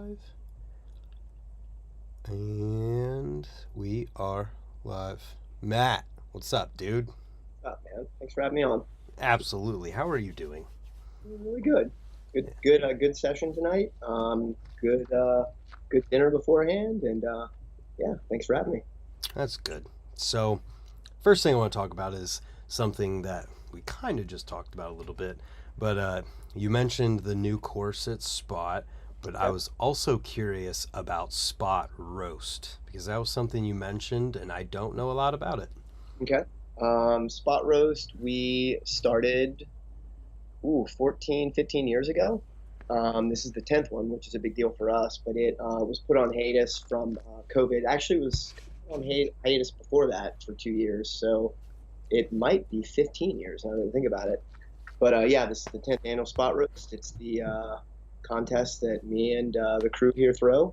live. And we are live. Matt, what's up, dude? Up, man. Thanks for having me on. Absolutely. How are you doing? Really good. Good session tonight. Good dinner beforehand, and yeah, thanks for having me. That's good. So, first thing I want to talk about is something that we kind of just talked about a little bit, but you mentioned the new course at Spot, but I Yep. was also curious about Spot Roast because that was something you mentioned and I don't know a lot about it. Okay. Spot roast. We started 14, 15 years ago. This is the 10th one, which is a big deal for us, but it was put on hiatus from COVID. Actually, it was on hiatus before that for 2 years, so it might be 15 years now that I think about it. But yeah, this is the 10th annual Spot Roast. It's the contest that me and the crew here throw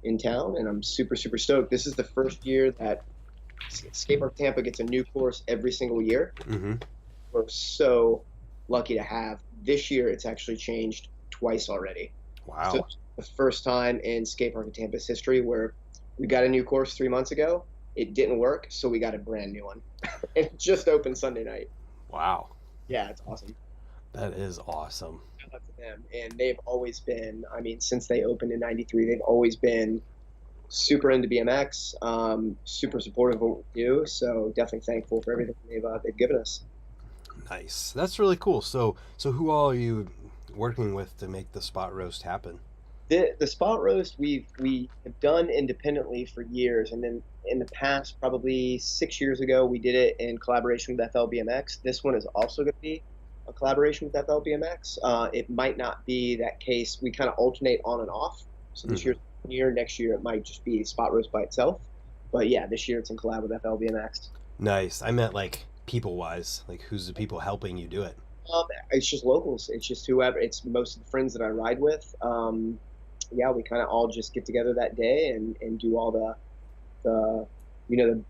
in town, and I'm super, super stoked. This is the first year that Skatepark of Tampa gets a new course every single year. Mm-hmm. We're so lucky to have. This year, it's actually changed twice already. So Wow. it's the first time in Skatepark of Tampa's history where we got a new course 3 months ago. It didn't work, so we got a brand new one. And it just opened Sunday night. Wow. Yeah, it's awesome. That is awesome. Shout out to them. And they've always been, I mean, since they opened in '93, they've always been super into BMX, super supportive of what we do. So definitely thankful for everything they've given us. Nice. That's really cool. So who all are you working with to make the Spot Roast happen? The spot roast we have done independently for years, and then in the past, probably 6 years ago, we did it in collaboration with FLBMX. This one is also going to be a collaboration with FLBMX. It might not be that case. We kind of alternate on and off. So this Hmm. year's one year, next year it might just be spot roast by itself. But yeah, this year it's in collab with FLBMX. Nice. I meant like people wise. Like who's the people helping you do it? It's just locals. It's just whoever. It's most of the friends that I ride with. Yeah, we kind of all just get together that day and do all the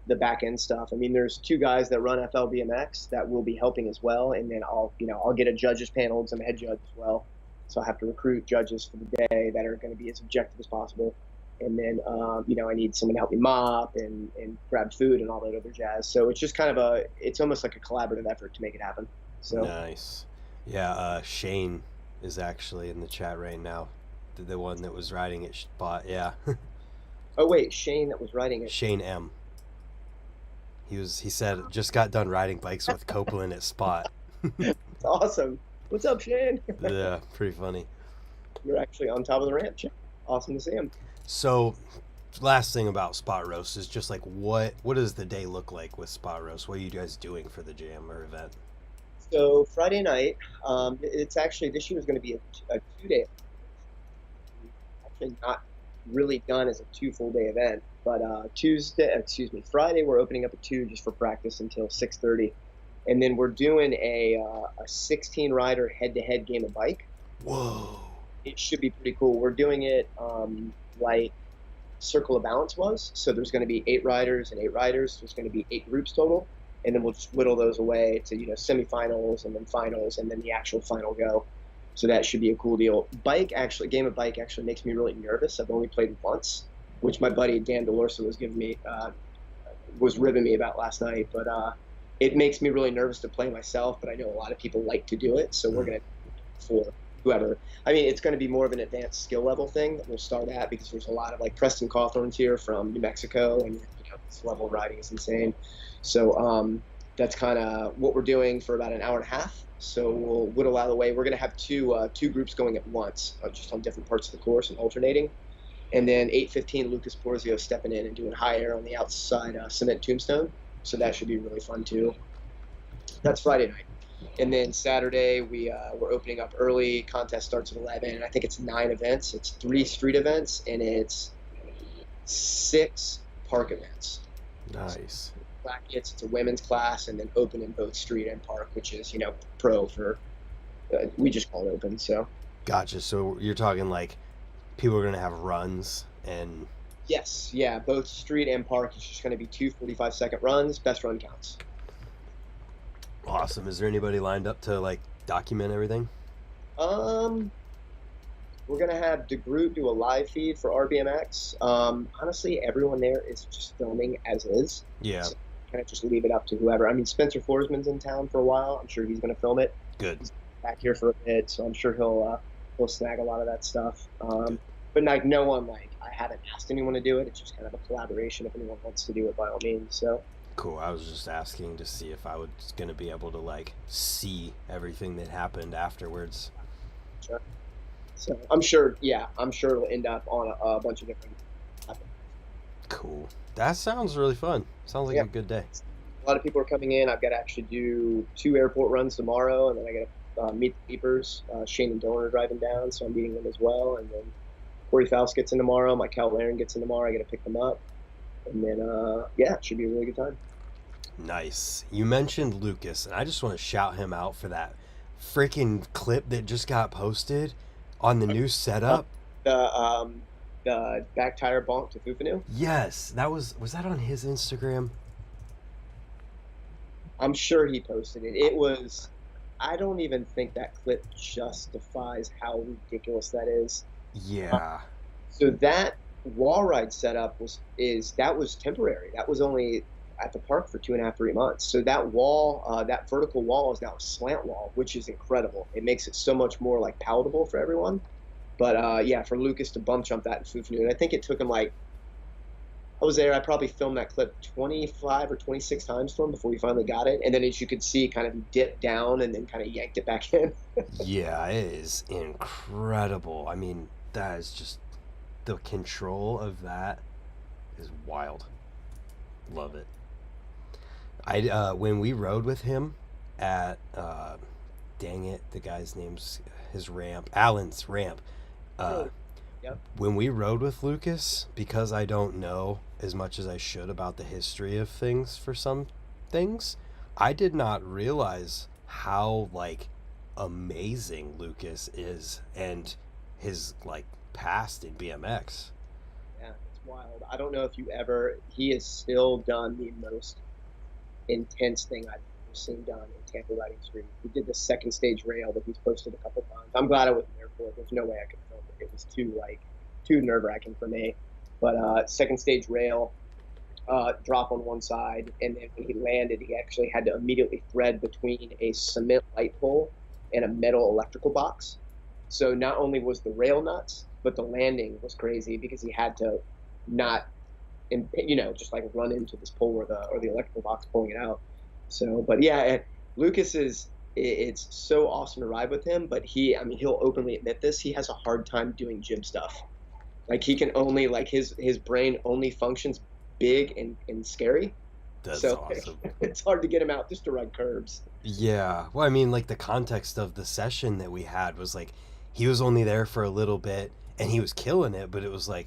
the back end stuff. I mean, there's two guys that run FLBMX that will be helping as well, and then I'll get a judges panel and some head judge as well. So I have to recruit judges for the day that are going to be as objective as possible. And then I need someone to help me mop and grab food and all that other jazz. So it's just kind of it's almost like a collaborative effort to make it happen. So Nice. Yeah, Shane is actually in the chat right now. The one that was riding at Spot. Yeah. oh wait, Shane that was writing it. Shane M. He said just got done riding bikes with Coplon at Spot. It's awesome. What's up, Shane? Yeah, pretty funny. You're actually on top of the ramp. Shane. Awesome to see him. So, last thing about Spot Roast is just like what does the day look like with Spot Roast? What are you guys doing for the jam or event? So Friday night, it's actually this year is going to be a 2 day. Actually, not really done as a two full day event, but Friday we're opening up at 2 just for practice until 6:30, and then we're doing a 16 rider head to head game of bike. Whoa. It should be pretty cool. We're doing it like Circle of Balance was. So there's going to be 8 riders and 8 riders. There's going to be 8 groups total, and then we'll just whittle those away to semifinals and then finals and then the actual final go. So that should be a cool deal. Game of bike actually makes me really nervous. I've only played once, which my buddy Dan Delorsa was giving me was ribbing me about last night. But it makes me really nervous to play myself. But I know a lot of people like to do it, so we're Mm. gonna for whoever. I mean, it's going to be more of an advanced skill level thing that we'll start at because there's a lot of like Preston Cawthorn's here from New Mexico, and this level of riding is insane. So that's kind of what we're doing for about an hour and a half. So we'll whittle out of the way. We're going to have two groups going at once, just on different parts of the course and alternating. And then 8:15, Lucas Porzio stepping in and doing high air on the outside cement tombstone. So that should be really fun too. That's Friday night. And then Saturday we're opening up early. Contest starts at 11. And I think it's 9 events. It's 3 street events and it's 6 park events. Nice. Brackets. It's a women's class and then open in both street and park, which is pro for we just call it open. So Gotcha. So you're talking like people are gonna have runs and yes, yeah, both street and park. It's just going to be two 45-second runs. Best run counts. awesome. Is there anybody lined up to like document everything? Um, we're gonna have DeGroot do a live feed for RBMX. Honestly, everyone there is just filming as is. Yeah, So kind of just leave it up to whoever. I mean, Spencer Forsman's in town for a while. I'm sure he's gonna film it. good, He's back here for a bit, so I'm sure he'll snag a lot of that stuff. good. But like no one like I haven't asked anyone to do it. It's just kind of a collaboration. If anyone wants to do it, by all means. So Cool. I was just asking to see if I was gonna be able to like see everything that happened afterwards. sure. So I'm sure. Yeah, I'm sure it'll end up on a bunch of different. Cool. That sounds really fun. Sounds like Yeah, a good day. a lot of people are coming in. I've got to actually do 2 airport runs tomorrow, and then I got to meet the keepers. Shane and Dylan are driving down, so I'm meeting them as well. And then Corey Faust gets in tomorrow. My Cal Laren gets in tomorrow. I got to pick them up, and then yeah, it should be a really good time. Nice. You mentioned Lucas, and I just want to shout him out for that freaking clip that just got posted on the new Uh, setup. the back tire bonk to Fufanu. Yes, that was that on his Instagram? I'm sure he posted it. It was. I don't even think that clip justifies how ridiculous that is. Yeah. So that wall ride setup that was temporary. That was only at the park for 2.5, 3 months. So that wall, that vertical wall is now a slant wall, which is incredible. It makes it so much more like palatable for everyone. But yeah, for Lucas to bump jump that in Fufanu, and I think it took him like I was there. I probably filmed that clip 25 or 26 times for him before he finally got it. And then as you could see, kind of dipped down and then kind of yanked it back in. Yeah, it is incredible. I mean, that is just the control of that is wild. Love it. I when we rode with him at dang it, the guy's name's his ramp, Allen's ramp. Uh, Really? Yep. when we rode with Lucas, because I don't know as much as I should about the history of things for some things, I did not realize how like amazing Lucas is and his like past in BMX. Yeah, it's wild. I don't know if he has still done the most intense thing I've ever seen done in Tampa Riding Street. He did the second stage rail that he's posted a couple times. I'm glad I wasn't there for it. There's no way I could film it. It was too nerve wracking for me. But second stage rail, drop on one side, and then when he landed, he actually had to immediately thread between a cement light pole and a metal electrical box. So not only was the rail nuts, but the landing was crazy because he had to not, just like run into this pole or the electrical box pulling it out. So, but yeah, Lucas it's so awesome to ride with him. But I mean, he'll openly admit this. He has a hard time doing gym stuff. Like he can only like his brain only functions big and scary. That's So awesome. it's hard to get him out just to ride curbs. Yeah. Well, I mean, like the context of the session that we had was like he was only there for a little bit and he was killing it, but it was like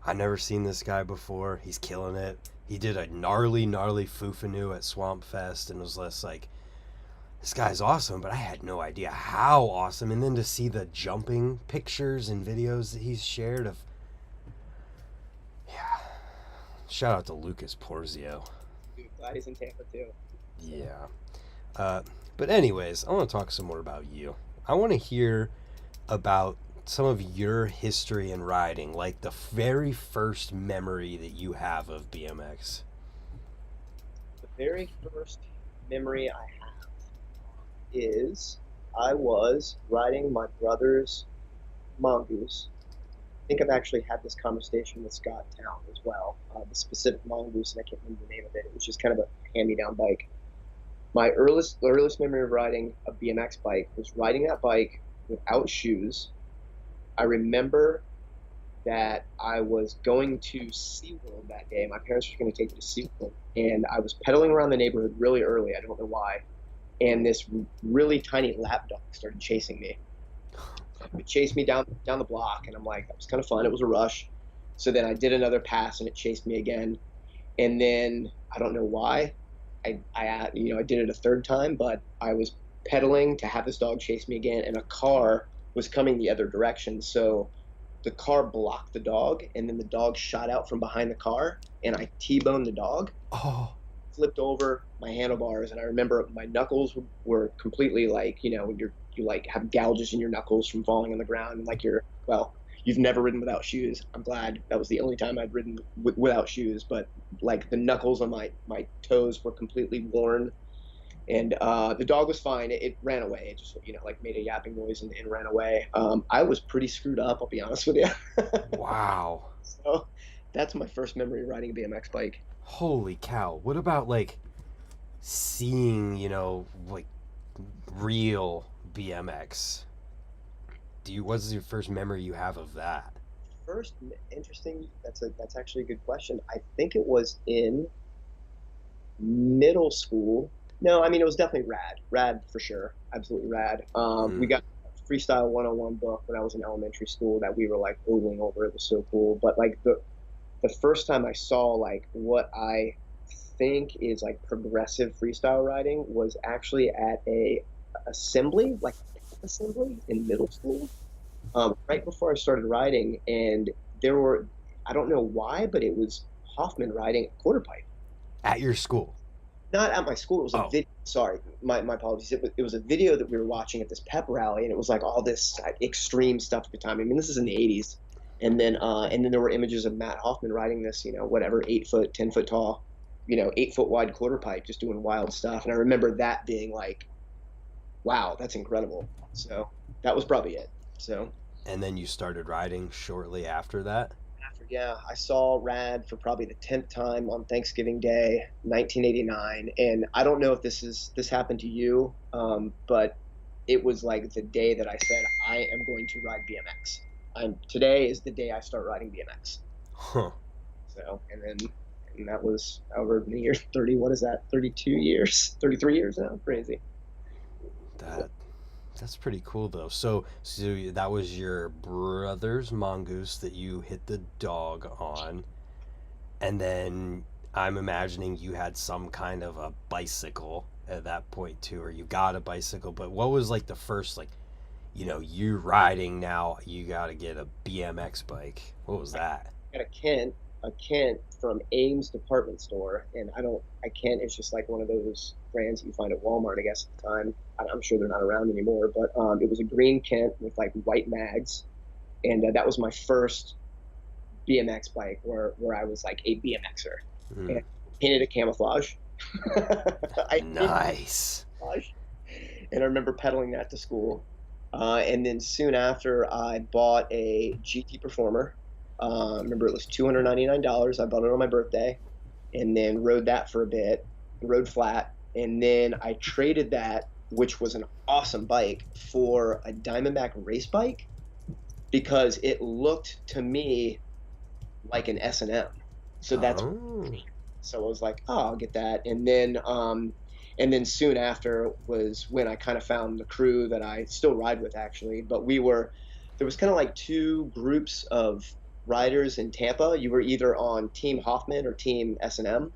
I've never seen this guy before. He's killing it. He did a gnarly Fufanu at Swamp Fest and was just like, this guy's awesome, but I had no idea how awesome. And then to see the jumping pictures and videos that he's shared of, yeah. Shout out to Lucas Porzio. Dude, glad he's in Tampa too. So, Yeah. Uh, but anyways, I want to talk some more about you. I want to hear about some of your history in riding, like the very first memory that you have of BMX. the very first memory I have is I was riding my brother's mongoose. I think I've actually had this conversation with Scott Town as well. The specific mongoose, and I can't remember the name of it. It was just kind of a hand-me-down bike. My earliest memory of riding a BMX bike was riding that bike without shoes. I remember that I was going to SeaWorld that day. My parents were going to take me to SeaWorld, and I was pedaling around the neighborhood really early. I don't know why. And this really tiny lap dog started chasing me. It chased me down the block, and I'm like, that was kind of fun. It was a rush. So then I did another pass, and it chased me again. And then I don't know why. I did it a third time, but I was pedaling to have this dog chase me again, and a car was coming the other direction. So the car blocked the dog, and then the dog shot out from behind the car, and I T-boned the dog, Oh, flipped over my handlebars, and I remember my knuckles were completely like, when you're you like have gouges in your knuckles from falling on the ground, and like you've never ridden without shoes. I'm glad that was the only time I'd ridden without shoes, but like the knuckles on my toes were completely worn, and the dog was fine. It ran away. It just like made a yapping noise and ran away. I was pretty screwed up. I'll be honest with you. Wow. So that's my first memory riding a BMX bike. Holy cow. What about like seeing, like real BMX? What's your first memory you have of that? First, interesting. That's actually a good question. I think it was in middle school. No, I mean it was definitely rad for sure, absolutely rad. We Mm. got a freestyle 101 book when I was in elementary school that we were like ogling over. It was so cool. But like the first time I saw like what I think is like progressive freestyle riding was actually at a assembly, like assembly in middle school, right before I started riding, and there were, I don't know why, but it was Hoffman riding a quarter pipe. At your school? Not at my school. It was a Oh. video. Sorry, my apologies. It was a video that we were watching at this pep rally, and it was like all this like, extreme stuff at the time. I mean, this is in the '80s, and then there were images of Matt Hoffman riding this, whatever, 8 foot, 10 foot tall, 8 foot wide quarter pipe, just doing wild stuff. And I remember that being like, wow, that's incredible. So that was probably it. So And then you started riding shortly after that? after, yeah, I saw Rad for probably the 10th time on Thanksgiving Day, 1989. And I don't know if this happened to you, but it was like the day that I said, I am going to ride BMX. Today is the day I start riding BMX. Huh. So, and that was however many years, 30, what is that? 32 years, 33 years now. Crazy. That that's pretty cool though. So that was your brother's mongoose that you hit the dog on, and then I'm imagining you had some kind of a bicycle at that point too, or you got a bicycle. But what was like the first like, you riding now? You got to get a BMX bike. What was that? Got a Kent from Ames department store, and I Kent is just like one of those brands that you find at Walmart, I guess at the time. I'm sure they're not around anymore, but it was a green Kent with like white mags, and that was my first BMX bike where I was like a BMXer, Mm. and painted it camouflage. I painted Nice. camouflage, and I remember pedaling that to school. And then soon after, I bought a GT Performer. Remember, it was $299. I bought it on my birthday, and then rode that for a bit, rode flat, and then I traded that, which was an awesome bike, for a Diamondback race bike because it looked to me like an S&M. So that's Oh. so I was like, oh, I'll get that. And then soon after was when I kind of found the crew that I still ride with actually. But there was kind of like two groups of riders in Tampa. You were either on Team Hoffman or Team S&M.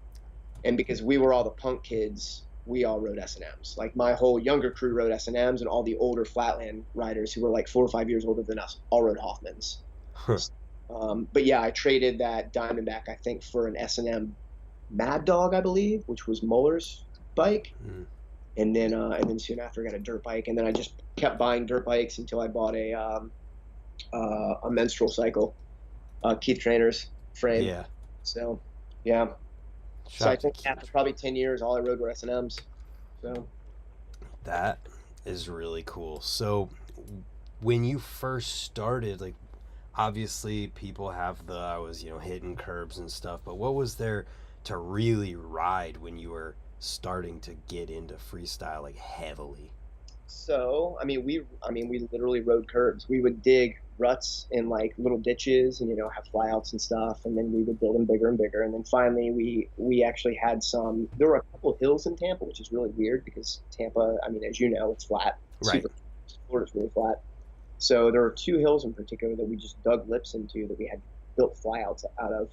And because we were all the punk kids, we all rode S&Ms. Like my whole younger crew rode S&Ms, and all the older flatland riders who were like 4 or 5 years older than us all rode Hoffmans. Huh. But yeah, I traded that Diamondback, I think, for an S&M Mad Dog, I believe, which was Muller's bike. Mm. And then soon after, I got a dirt bike, and then I just kept buying dirt bikes until I bought a menstrual cycle, Keith Trainer's frame. Yeah. So yeah, so Shout I out to think after Keith. probably 10 years, all I rode were S&Ms. So That is really cool. So when you first started, like obviously people have the I was, hitting curbs and stuff, but what was there to really ride when you were starting to get into freestyle like heavily? So, I mean, we literally rode curbs. We would dig ruts in like little ditches and have flyouts and stuff, and then we would build them bigger and bigger. And then finally, we actually had some. There were a couple of hills in Tampa, which is really weird because Tampa, I mean, as you know, it's flat. Right. Super. Florida's really flat. So there were two hills in particular that we just dug lips into that we had built flyouts out of.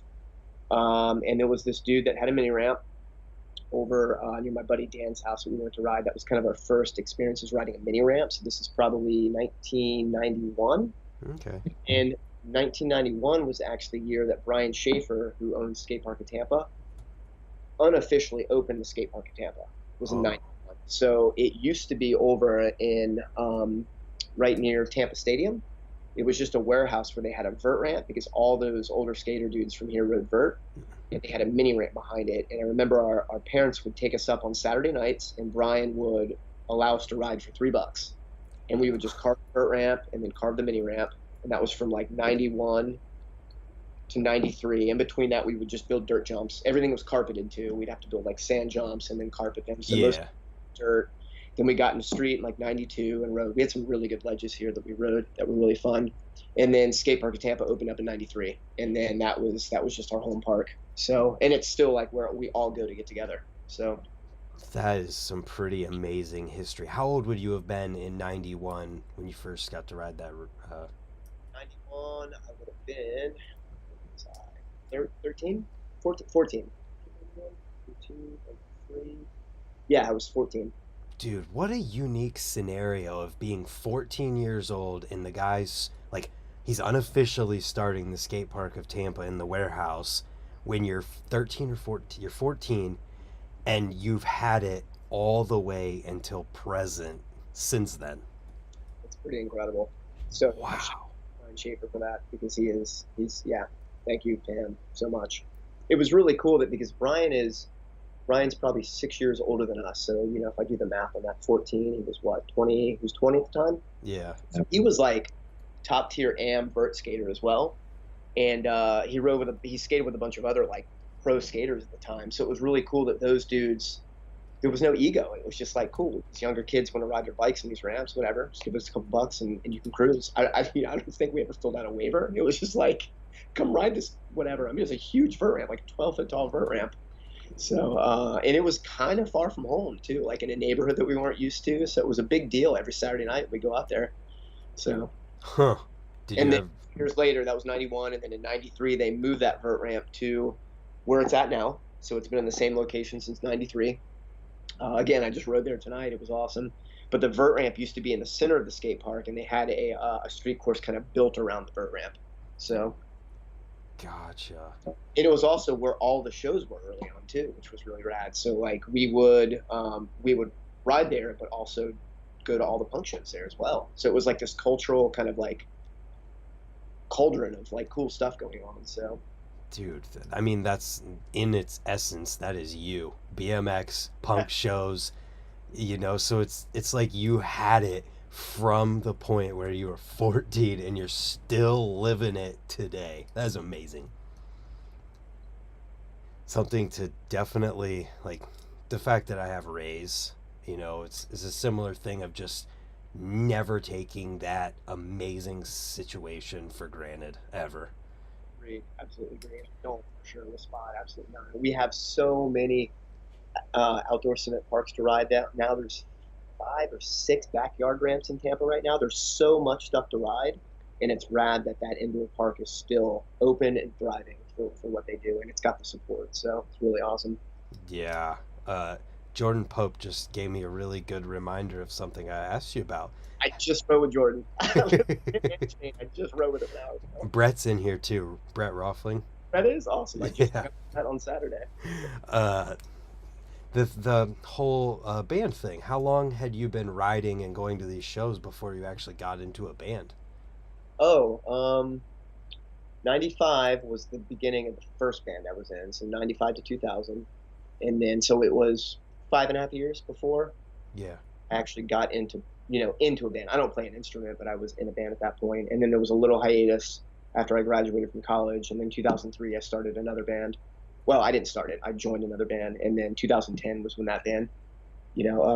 And there was this dude that had a mini ramp over near my buddy Dan's house that we went to ride. That was kind of our first experiences riding a mini ramp. So this is probably 1991. Okay. And 1991 was actually the year that Brian Schaefer, who owns Skatepark of Tampa, unofficially opened the Skatepark of Tampa. It was in Oh. 91. So it used to be over in right near Tampa Stadium. It was just a warehouse where they had a vert ramp because all those older skater dudes from here rode vert, and they had a mini ramp behind it. And I remember our parents would take us up on Saturday nights, and Brian would allow us to ride for $3, and we would just carve the vert ramp and then carve the mini ramp, and that was from like 91 to 93. In between that, we would just build dirt jumps. Everything was carpeted too. We'd have to build like sand jumps and then carpet them. So most Yeah. dirt. Then we got in the street in like 92 and rode. We had some really good ledges here that we rode that were really fun. And then Skatepark of Tampa opened up in 93. And then that was just our home park. So, and it's still like where we all go to get together. So That is some pretty amazing history. How old would you have been in 91 when you first got to ride that? 91, I would have been 13, 14, 14. 13, 3. Yeah, I was 14. Dude, what a unique scenario of being 14 years old and the guy's like, he's unofficially starting the skate park of Tampa in the warehouse when you're 13 or 14, you're 14, and you've had it all the way until present since then. It's pretty incredible. So Wow. Brian Schaefer for that because he's yeah. Thank you to him so much. It was really cool that because Brian's probably 6 years older than us. So if I do the math on that, 14, he was what, 20? He was 20 at the time. Yeah. So he was like top tier am vert skater as well, and he skated with a bunch of other like pro skaters at the time. So it was really cool that those dudes. There was no ego. It was just like, cool. These younger kids want to ride their bikes in these ramps, whatever. Just give us a couple bucks and you can cruise. I don't think we ever filled out a waiver. It was just like, come ride this, whatever. I mean, it was a huge vert ramp, like a 12-foot tall vert ramp. So, and it was kind of far from home too, like in a neighborhood that we weren't used to. So it was a big deal every Saturday night we go out there. So, Huh. Did and you then have years later, that was 91. And then in 93, they moved that vert ramp to where it's at now. So it's been in the same location since 93. Again, I just rode there tonight. It was awesome. But the vert ramp used to be in the center of the skate park, and they had a street course kind of built around the vert ramp. So, gotcha. and it was also where all the shows were early on too, which was really rad. So like we would ride there, but also go to all the punk shows there as well. So it was like this cultural kind of like cauldron of like cool stuff going on. So Dude, I mean, that's in its essence, that is you. BMX, punk shows, so it's like you had it from the point where you were 14 and you're still living it today. That is amazing. Something to definitely, like, the fact that I have Rays, it's a similar thing of just never taking that amazing situation for granted ever. agree, absolutely agree. No, for sure, the spot, absolutely not. We have so many outdoor cement parks to ride now. There's 5 or 6 backyard ramps in Tampa right now. There's so much stuff to ride, and it's rad that indoor park is still open and thriving for what they do, and it's got the support. So it's really awesome. Yeah. Jordan Pope just gave me a really good reminder of something I asked you about. I just rode with Jordan. I just rode with him now. Brett's in here too. Brett Roffling. That is awesome. I just Yeah. got that on Saturday. Uh, the whole band thing. How long had you been riding and going to these shows before you actually got into a band? Oh, 95 was the beginning of the first band I was in, so 95 to 2000. And then, so it was 5.5 years before Yeah. I actually got into a band. I don't play an instrument, but I was in a band at that point. And then there was a little hiatus after I graduated from college. And then 2003, I started another band. Well, I didn't start it. I joined another band. And then 2010 was when that band,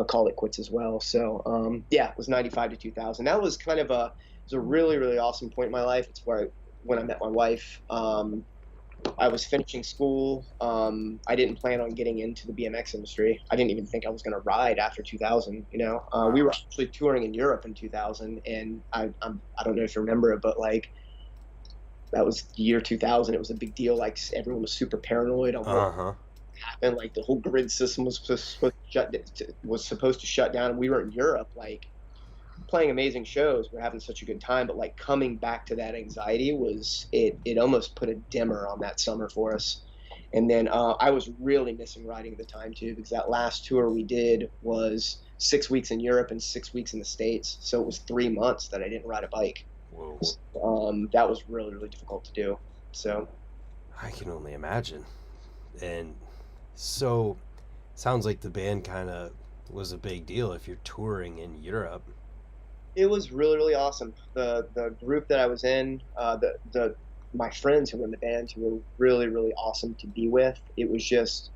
called it quits as well. So, yeah, it was 95 to 2000. That was kind of it was a really, really awesome point in my life. It's when I met my wife. I was finishing school. I didn't plan on getting into the BMX industry. I didn't even think I was going to ride after 2000. We were actually touring in Europe in 2000, and I don't know if you remember it, but like that was the year 2000. It was a big deal. Like everyone was super paranoid on what happened. Like the whole grid system was supposed to shut down, and we were in Europe, like playing amazing shows. We're having such a good time, but like coming back to that anxiety it almost put a dimmer on that summer for us. And then I was really missing riding at the time too, because that last tour we did was 6 weeks in Europe and 6 weeks in the States. So it was 3 months that I didn't ride a bike. Whoa. That was really, really difficult to do. So I can only imagine. And so, sounds like the band kind of was a big deal if you're touring in Europe. it was really, really awesome. The group that I was in, the my friends who were in the band who were really, really awesome to be with. It was just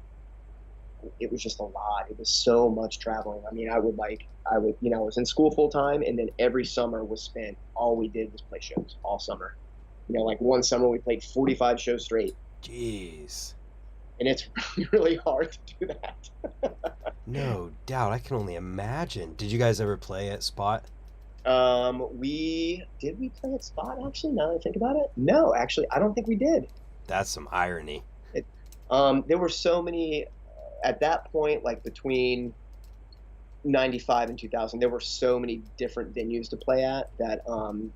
a lot. It was so much traveling. I mean, I was in school full time, and then every summer was spent. All we did was play shows all summer. Like one summer we played 45 shows straight, Jeez. and it's really, really hard to do that. No doubt. I can only imagine. Did you guys ever play at Spot? We play at Spot actually? Now that I think about it, no, actually, I don't think we did. That's some irony. It, there were so many at that point, like between 95 and 2000, there were so many different venues to play at that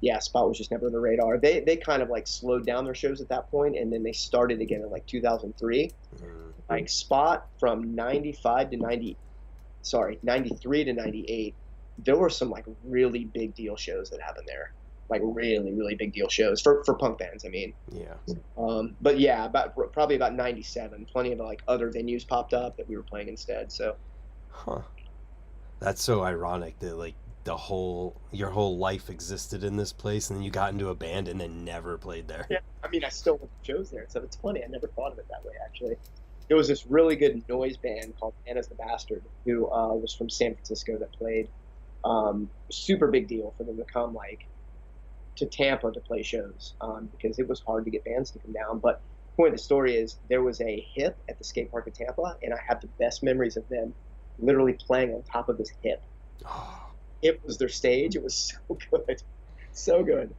yeah, Spot was just never on the radar. They kind of like slowed down their shows at that point, and then they started again in like 2003. Like Spot from 95 to 93 to 98, there were some like really big deal shows that happened there, like really, really big deal shows for punk bands, I mean. Yeah. But yeah, probably about 97, plenty of like other venues popped up that we were playing instead. So Huh. That's so ironic that like your whole life existed in this place and then you got into a band and then never played there. yeah, I mean, I still went to shows there, so it's funny. I never thought of it that way, actually. There was this really good noise band called Anna's the Bastard who was from San Francisco that played. Super big deal for them to come like to Tampa to play shows because it was hard to get bands to come down. But the point of the story is there was a hip at the skate park of Tampa, and I have the best memories of them literally playing on top of this hip. Oh, It was their stage. It was so good, so good.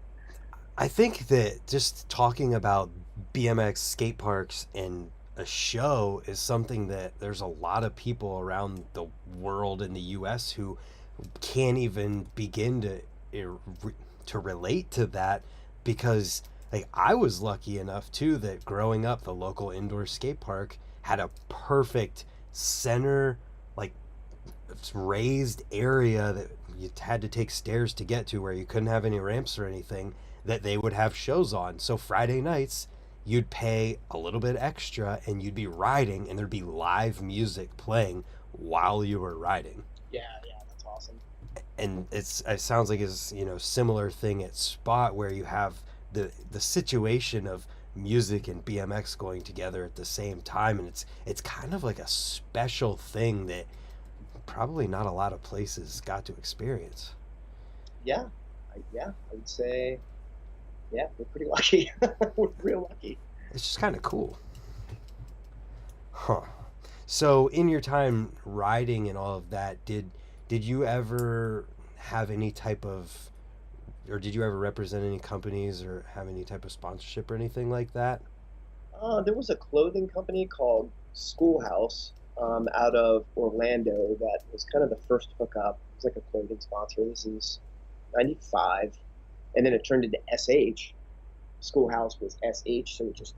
I think that just talking about BMX skate parks and a show is something that there's a lot of people around the world in the US who can't even begin to relate to that because like I was lucky enough too that growing up the local indoor skate park had a perfect center like raised area that you had to take stairs to get to where you couldn't have any ramps or anything that they would have shows on. So Friday nights you'd pay a little bit extra and you'd be riding and there'd be live music playing while you were riding. Yeah, yeah, that's awesome. And it sounds like it's similar thing at Spot where you have the situation of music and BMX going together at the same time, and it's kind of like a special thing that probably not a lot of places got to experience. Yeah, I would say, yeah, we're pretty lucky. We're real lucky. It's just kind of cool. Huh. So in your time riding and all of that, did you ever have any type of, or did you ever represent any companies or have any type of sponsorship or anything like that? There was a clothing company called Schoolhouse out of Orlando that was kind of the first hookup. It was like a clothing sponsor. This is 95. And then it turned into SH. Schoolhouse was SH, so it just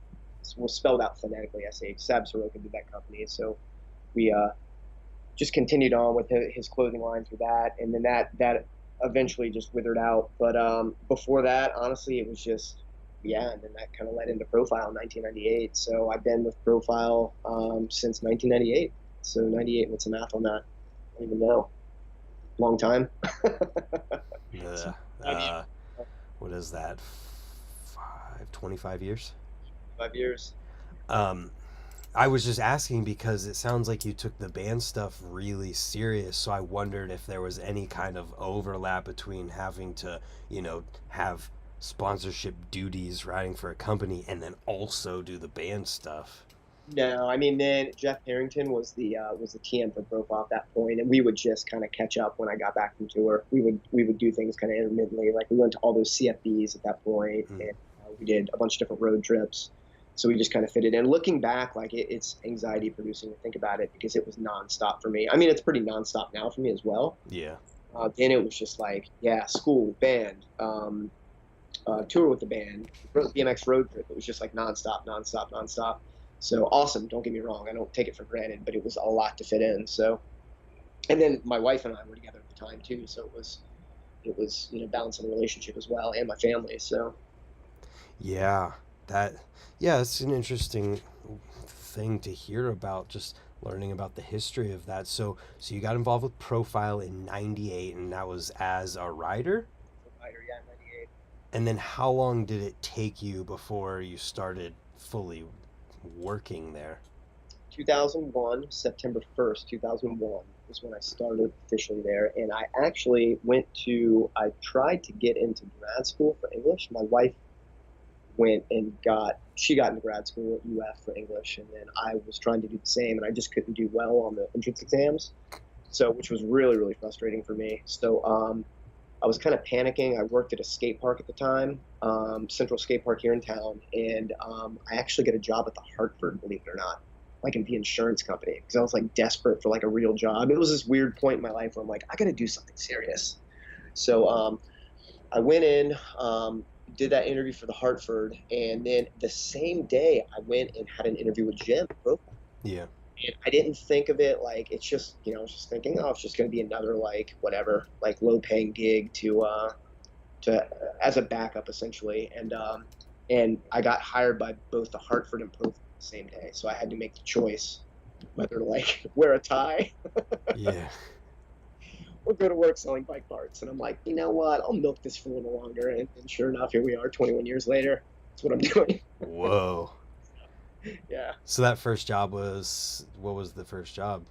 was spelled out phonetically SH. Sab Soroka did that company. So we just continued on with his clothing line through that. And then that eventually just withered out. But before that, honestly, it was just, yeah, and then that kind of led into Profile in 1998. So I've been with Profile since 1998. So 98, what's the math on that? I don't even know. Long time. Uh, what is that? 25 years? 5 years. Um, I was just asking because it sounds like you took the band stuff really serious, so I wondered if there was any kind of overlap between having to, have sponsorship duties riding for a company and then also do the band stuff. No, I mean, then Jeff Harrington was the TM for Profile at that point, and we would just kind of catch up when I got back from tour. We would do things kind of intermittently, like we went to all those CFBs at that point, and we did a bunch of different road trips. So we just kind of fit it in. Looking back, like it's anxiety producing to think about it because it was nonstop for me. I mean, it's pretty nonstop now for me as well. Yeah. Then it was just like, yeah, school, band, tour with the band, BMX road trip. It was just like nonstop. So awesome. Don't get me wrong. I don't take it for granted, but it was a lot to fit in. So, and then my wife and I were together at the time too. So it was, balancing the relationship as well and my family. So Yeah, that yeah, it's an interesting thing to hear about, just learning about the history of that. So you got involved with Profile in 98 and that was as a rider? provider, yeah, 98. And then how long did it take you before you started fully working there? 2001, September 1st, 2001 was when I started officially there. And I tried to get into grad school for English. My wife she got into grad school at UF for English. And then I was trying to do the same and I just couldn't do well on the entrance exams. So, which was really, really frustrating for me. So, I was kind of panicking. I worked at a skate park at the time, Central Skate Park here in town, and I actually got a job at the Hartford, believe it or not, like in the insurance company, because I was like desperate for like a real job. It was this weird point in my life where I'm like, I got to do something serious. So I went in, did that interview for the Hartford, and then the same day I went and had an interview with Jim. Yeah. And I didn't think of it like it's just, I was just thinking, oh, it's just going to be another like whatever, like low paying gig as a backup essentially. And I got hired by both the Hartford and Profile the same day, so I had to make the choice whether to like wear a tie Yeah. or go to work selling bike parts. And I'm like, you know what? I'll milk this for a little longer. And sure enough, here we are, 21 years later. That's what I'm doing. Whoa. Yeah. So that first job what was the first job?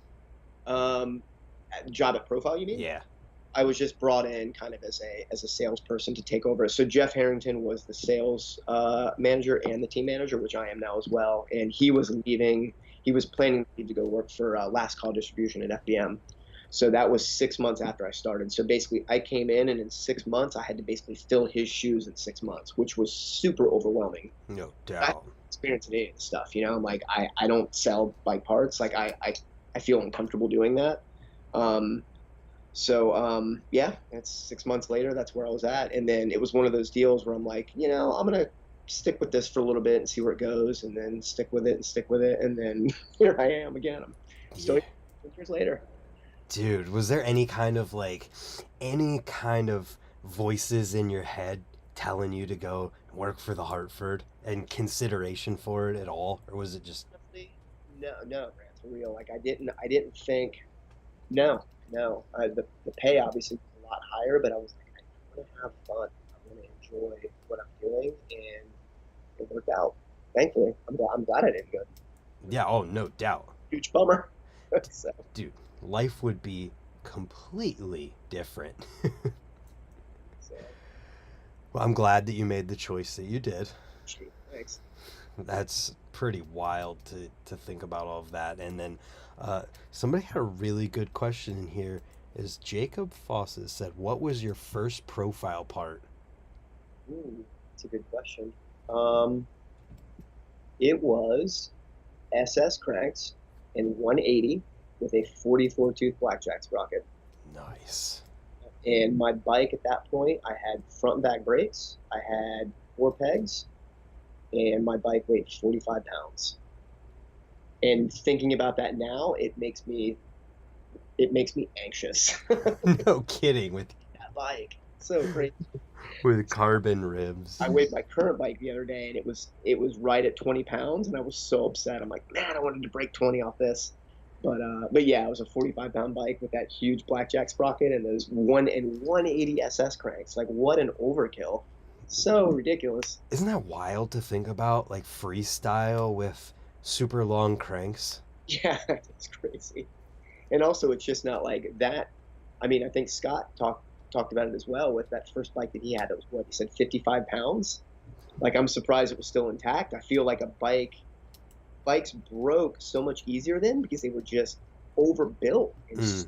Um, Job at Profile, you mean? Yeah. I was just brought in kind of as a salesperson to take over. So Jeff Harrington was the sales manager and the team manager, which I am now as well. And he was leaving. He was planning to leave to go work for Last Call Distribution at FBM. So that was 6 months after I started. So basically, I came in, and in 6 months, I had to basically fill his shoes in 6 months, which was super overwhelming. No I doubt. experience in any of the stuff, I'm like, I don't sell bike parts. Like I feel uncomfortable doing that. Yeah, that's 6 months later. That's where I was at. And then it was one of those deals where I'm like, I'm going to stick with this for a little bit and see where it goes, and then stick with it and stick with it. And then here I am again. I'm still Yeah. years later. Dude, was there any kind of voices in your head telling you to go work for the Hartford and consideration for it at all? Or was it just, Honestly, no, Grant, for real. Like I didn't think, no, no. The pay obviously was a lot higher, but I was like, I want to have fun. I want to enjoy what I'm doing, and it worked out. Thankfully, I'm glad I didn't go. yeah, oh, no doubt. Huge bummer. So, Dude, life would be completely different. so, Well, I'm glad that you made the choice that you did. shoot, thanks. That's pretty wild to think about all of that. And then somebody had a really good question in here. Is Jacob Fawcett said, what was your first profile part? That's a good question. It was SS cranks and 180 with a 44 tooth blackjack sprocket. Nice. And my bike at that point, I had front and back brakes. I had 4 pegs, and my bike weighed 45 pounds. And thinking about that now, it makes me anxious. No kidding. With That bike, so great. carbon ribs. I weighed my current bike the other day, and it was right at 20 pounds, and I was so upset. I'm like, man, I wanted to break 20 off this. But yeah, it was a 45-pound bike with that huge blackjack sprocket and those 180 SS cranks. Like, what an overkill! So ridiculous. Isn't that wild to think about? Like freestyle with super long cranks. Yeah, it's crazy. And also, it's just not like that. I mean, I think Scott talked about it as well with that first bike that he had. It was what he said, 55 pounds. Like, I'm surprised it was still intact. I feel like bikes broke so much easier then because they were just overbuilt and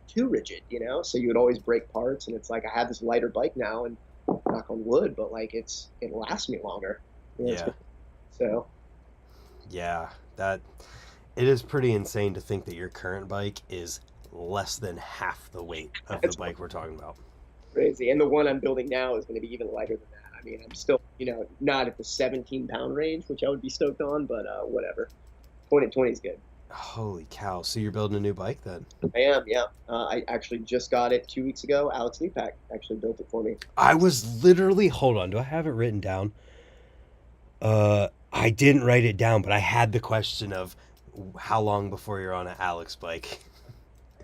too rigid, so you would always break parts. And it's like, I have this lighter bike now, and knock on wood, but like it lasts me longer. Yeah. So Yeah, that it is pretty insane to think that your current bike is less than half the weight of the bike we're talking about. crazy. And the one I'm building now is going to be even lighter than that. I mean, I'm still, not at the 17-pound range, which I would be stoked on, but whatever. 2020 is good. Holy cow! So you're building a new bike then? I am, yeah. I actually just got it 2 weeks ago. Alex Lepak actually built it for me. I was literally, hold on, do I have it written down? I didn't write it down, but I had the question of how long before you're on an Alex bike.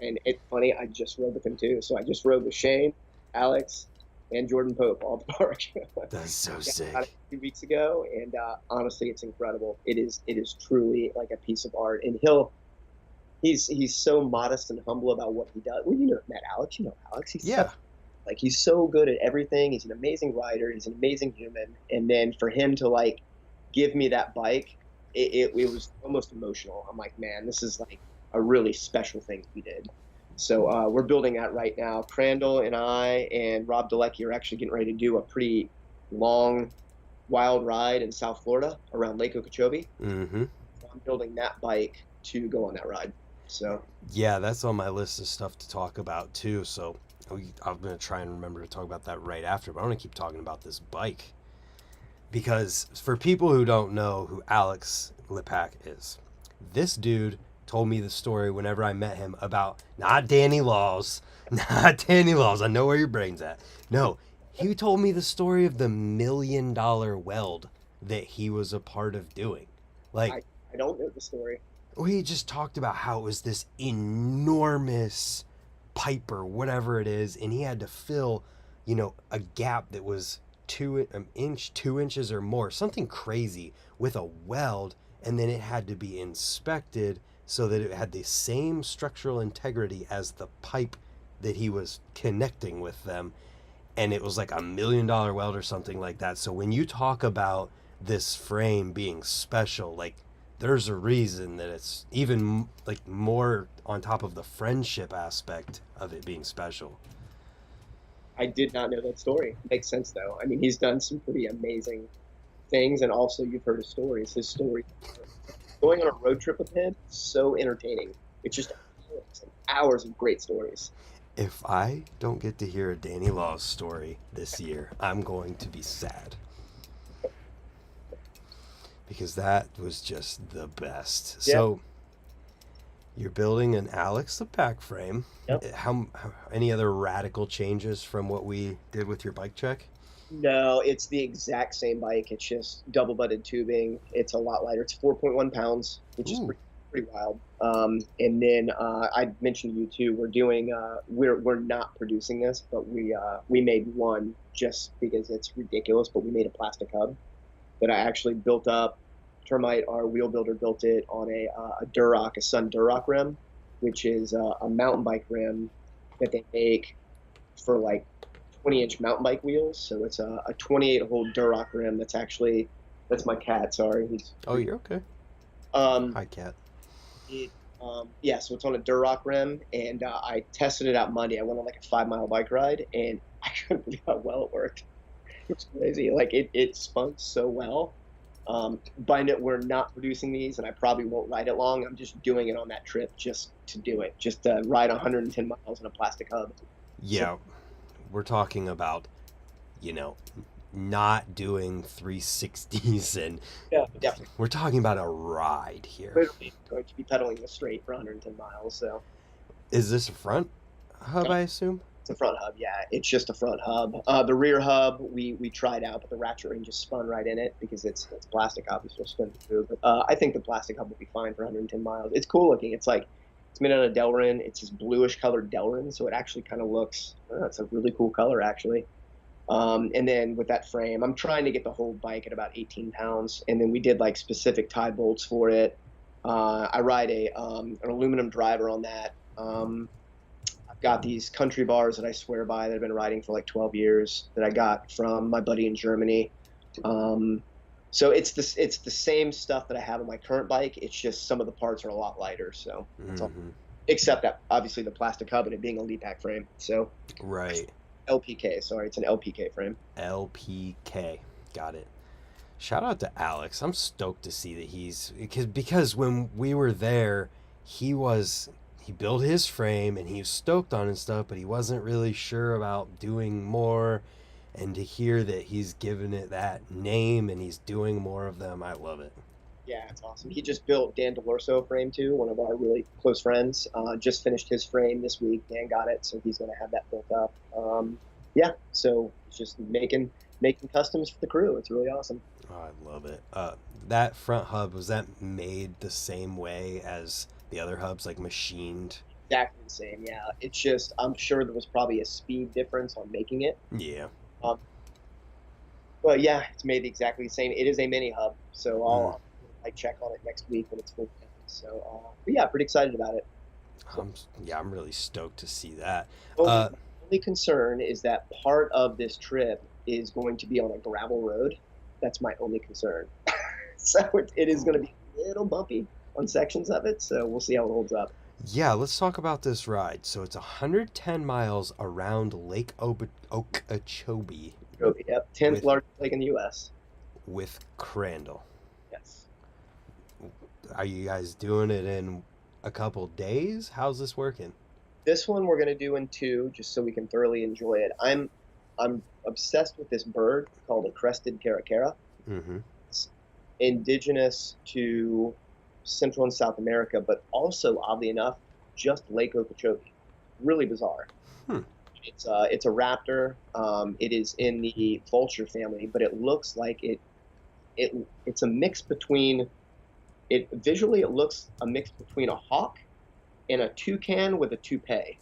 And it's funny, I just rode with him too. So I just rode with Shane, Alex, and Jordan Pope all the park. That's so sick. Got it 2 weeks ago, and honestly, it's incredible. It is truly like a piece of art. And he's so modest and humble about what he does. Well, met Alex. Alex. Yeah. He's so good at everything. He's an amazing rider. He's an amazing human. And then for him to like give me that bike, it was almost emotional. I'm like, man, this is like a really special thing we did. So we're building that right now. Crandall and I and Rob Delecki are actually getting ready to do a pretty long, wild ride in South Florida around Lake Okeechobee. Mm-hmm. So I'm building that bike to go on that ride. So yeah, that's on my list of stuff to talk about too. So I'm going to try and remember to talk about that right after, but I want to keep talking about this bike. Because for people who don't know who Alex Lepak is, this dude told me the story whenever I met him about not Danny Laws, not Danny Laws. I know where your brain's at. No, he told me the story of the $1 million weld that he was a part of doing. Like, I don't know the story. Well, he just talked about how it was this enormous pipe or whatever it is, and he had to fill, a gap that was 2 inches or more, something crazy, with a weld, and then it had to be inspected so that it had the same structural integrity as the pipe that he was connecting with them. And it was like $1 million weld or something like that. So when you talk about this frame being special, like, there's a reason that it's even like more on top of the friendship aspect of it being special. I did not know that story. Makes sense though. I mean, he's done some pretty amazing things, and also you've heard his stories. His story, going on a road trip with him, so entertaining. It's just hours of great stories. If I don't get to hear a Danny Laws story this year, I'm going to be sad. Because that was just the best. Yep. So you're building an Alex Lepak frame. Yep. How any other radical changes from what we did with your bike check? No, it's the exact same bike. It's just double butted tubing. It's a lot lighter. It's 4.1 pounds, which is pretty wild. And then I mentioned to you too. We're doing. We're not producing this, but we made one just because it's ridiculous. But we made a plastic hub that I actually built up. Termite, our wheel builder, built it on a Duroc, a Sun Duroc rim, which is a mountain bike rim that they make for like 20-inch mountain bike wheels. So it's a 28-hole Duroc rim. That's my cat. Sorry. You're okay. Hi, cat. So it's on a Duroc rim, and I tested it out Monday. I went on like a 5-mile bike ride, and I couldn't believe how well it worked. It was crazy. Like it spun so well. We're not producing these, and I probably won't ride it long. I'm just doing it on that trip just to do it, just to ride 110 miles in a plastic hub. Yeah, we're talking about, not doing 360s and definitely. We're talking about a ride here. Literally going to be pedaling the straight for 110 miles. So, is this a front hub? I assume. It's a front hub, yeah. It's just a front hub. The rear hub we tried out, but the ratchet ring just spun right in it because it's plastic, obviously, spin through. But I think the plastic hub will be fine for 110 miles. It's cool looking. It's made out of Delrin. It's this bluish colored Delrin, so it actually kind of looks. It's a really cool color actually. And then with that frame, I'm trying to get the whole bike at about 18 pounds, and then we did like specific tie bolts for it. I ride an aluminum driver on that. Got these country bars that I swear by that I've been riding for like 12 years that I got from my buddy in Germany. So it's the same stuff that I have on my current bike. It's just some of the parts are a lot lighter. So that's all. Except that obviously the plastic hub and it being a Lepak frame. So right. LPK. Sorry, it's an LPK frame. LPK. Got it. Shout out to Alex. I'm stoked to see that because when we were there, he built his frame and he was stoked on and stuff, but he wasn't really sure about doing more. and to hear that he's given it that name and he's doing more of them, I love it. Yeah, it's awesome. He just built Dan DeLorso frame too, one of our really close friends. Just finished his frame this week. Dan got it, so he's going to have that built up. Yeah, so it's just making customs for the crew. It's really awesome. Oh, I love it. That front hub, was that made the same way as the other hubs, like machined? Exactly the same. Yeah, it's just I'm sure there was probably a speed difference on making it. Yeah. Um, but yeah, it's made exactly the same. It is a mini hub, so Mm. I'll like check on it next week when it's full. So but yeah, pretty excited about it. So I'm really stoked to see that. only Uh, only concern is that part of this trip is going to be on a gravel road. That's my only concern. So it is going to be a little bumpy on sections of it. So we'll see how it holds up. yeah, let's talk about this ride. So it's 110 miles around Lake Okeechobee Yep, 10th with largest lake in the U.S. Crandall. Yes. Are you guys doing it in a couple days? How's this working? This one we're going to do in two, just so we can thoroughly enjoy it. I'm obsessed with this bird called a crested caracara. Mm-hmm. It's indigenous to Central and South America, but also, oddly enough, just Lake Okeechobee. Really bizarre. Hmm. It's a raptor. It is in the vulture family, but it looks like it's a mix between it visually it looks a mix between a hawk and a toucan with a toupee.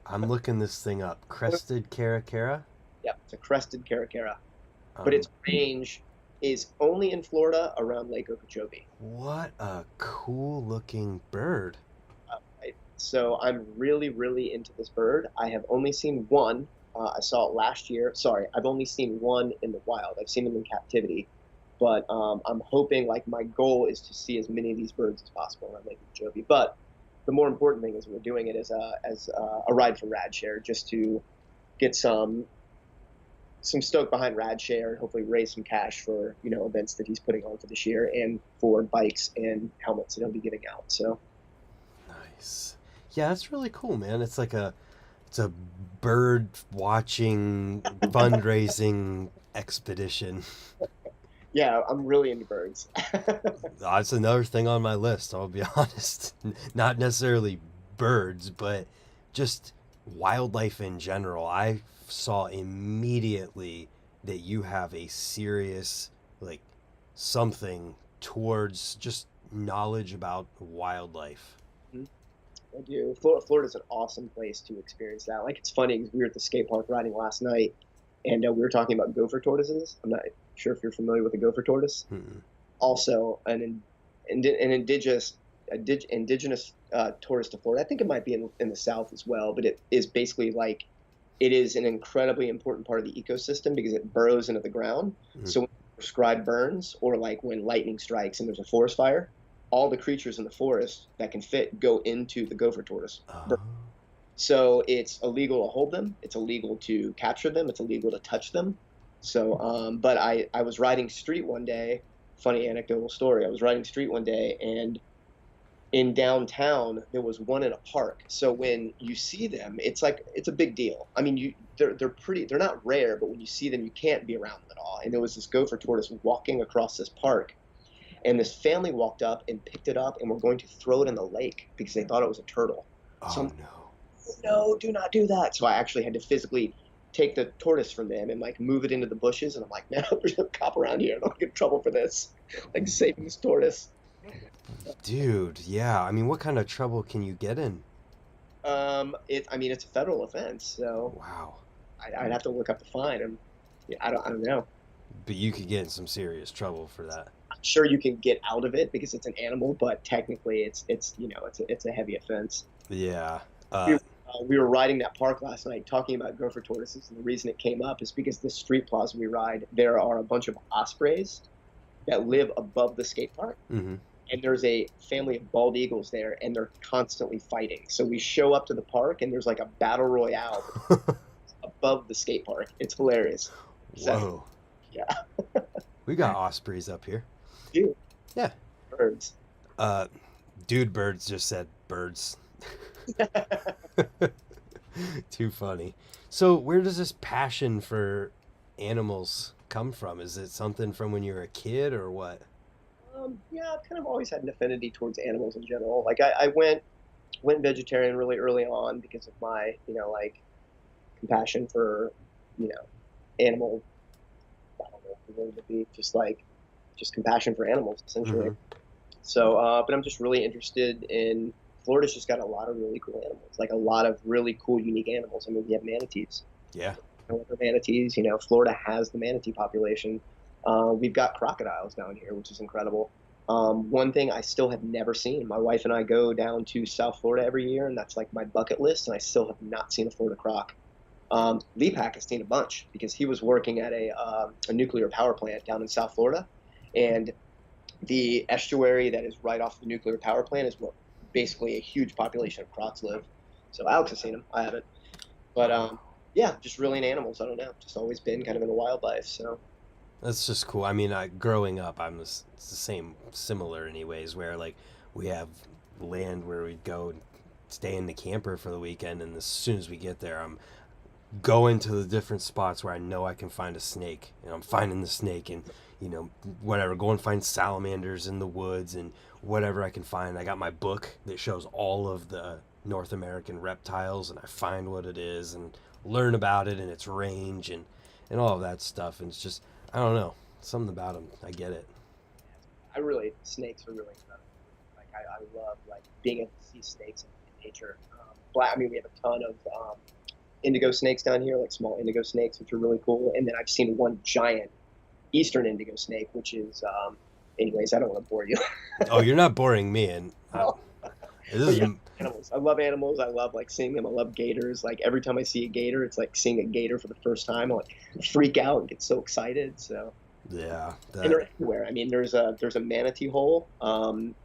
I'm looking this thing up. Crested caracara. Yep, it's a crested caracara, but Um, its range is only in Florida around Lake Okeechobee. what a cool looking bird. So I'm really, really into this bird. I have only seen one. I saw it last year. Sorry, I've only seen one in the wild. I've seen them in captivity, but I'm hoping, like, my goal is to see as many of these birds as possible around Lake Okeechobee. But the more important thing is we're doing it as a ride for Radshare, just to get some stoke behind Radshare and hopefully raise some cash for events that he's putting on for this year and for bikes and helmets that he'll be giving out. So Nice. Yeah, that's really cool, man. It's a bird watching fundraising expedition. yeah, I'm really into birds. That's another thing on my list, I'll be honest. Not necessarily birds, but just wildlife in general. I saw immediately that you have a serious, like, something towards just knowledge about wildlife. I do. Florida's an awesome place to experience that. Like, it's funny because we were at the skate park riding last night, and we were talking about gopher tortoises. I'm not sure if you're familiar with the gopher tortoise. Mm-mm. Also, an indigenous tortoise to Florida. I think it might be in the South as well, but it is basically like it is an incredibly important part of the ecosystem because it burrows into the ground. Mm. So when prescribed burns or like when lightning strikes and there's a forest fire, all the creatures in the forest that can fit go into the gopher tortoise. Oh. So it's illegal to hold them. It's illegal to capture them. It's illegal to touch them. So, but I was riding street one day. Funny anecdotal story. I was riding street one day, and in downtown there was one in a park. So when you see them, it's like it's a big deal. I mean, they're pretty. They're not rare, but when you see them, you can't be around them at all. And there was this gopher tortoise walking across this park, and this family walked up and picked it up and were going to throw it in the lake because they thought it was a turtle. So Oh I'm, no. no, do not do that. So I actually had to physically take the tortoise from them and like move it into the bushes. And I'm like, man, there's no cop around here. I don't get in trouble for this. Like saving this tortoise. Dude, yeah. I mean, what kind of trouble can you get in? I mean, it's a federal offense, so Wow. I'd have to look up the fine. And yeah, I don't know. But you could get in some serious trouble for that. I'm sure you can get out of it because it's an animal, but technically it's a heavy offense. Yeah. We were riding that park last night talking about gopher tortoises, and the reason it came up is because this street plaza we ride, there are a bunch of ospreys that live above the skate park, Mm-hmm. and there's a family of bald eagles there, and they're constantly fighting. So we show up to the park, and there's like a battle royale above the skate park. It's hilarious. So, Whoa. yeah, We got ospreys up here. dude, Yeah. birds. Dude Birds just said birds. Too funny. So, where does this passion for animals come from? Is it something from when you were a kid or what? Yeah, I've kind of always had an affinity towards animals in general. Like I went vegetarian really early on because of my, like compassion for, you know, animal. I don't know what the word would be. Just compassion for animals, essentially. Hmm. So, but I'm just really interested in. Florida's just got a lot of really cool animals, like a lot of really cool, unique animals. I mean, we have manatees. Yeah. Manatees. Florida has the manatee population. We've got crocodiles down here, which is incredible. One thing I still have never seen. My wife and I go down to South Florida every year, and that's like my bucket list. And I still have not seen a Florida croc. Leapak has seen a bunch because he was working at a nuclear power plant down in South Florida, and the estuary that is right off the nuclear power plant is where basically a huge population of crocs live. So Alex has seen them. I haven't. But yeah, just really in animals. I don't know. Just always been kind of in a wildlife. So That's just cool. I mean, growing up, it's the same, similar anyways, where like we have land where we'd go and stay in the camper for the weekend, and as soon as we get there, I'm going to the different spots where I know I can find a snake, and I'm finding the snake, and whatever, go and find salamanders in the woods and whatever I can find. I got my book that shows all of the North American reptiles, and I find what it is and learn about it and its range and all of that stuff. And it's just, I don't know, something about them. I get it. snakes are really incredible. Like I love like being able to see snakes in nature. I mean, we have a ton of indigo snakes down here, like small indigo snakes, which are really cool. And then I've seen one giant eastern indigo snake, which is, anyways, I don't want to bore you. Oh, you're not boring me. And this But is yeah, animals. I love animals. I love like seeing them. I love gators. Like every time I see a gator, it's like seeing a gator for the first time. I like freak out and get so excited. So yeah, and that. they're everywhere. I mean, there's a manatee hole,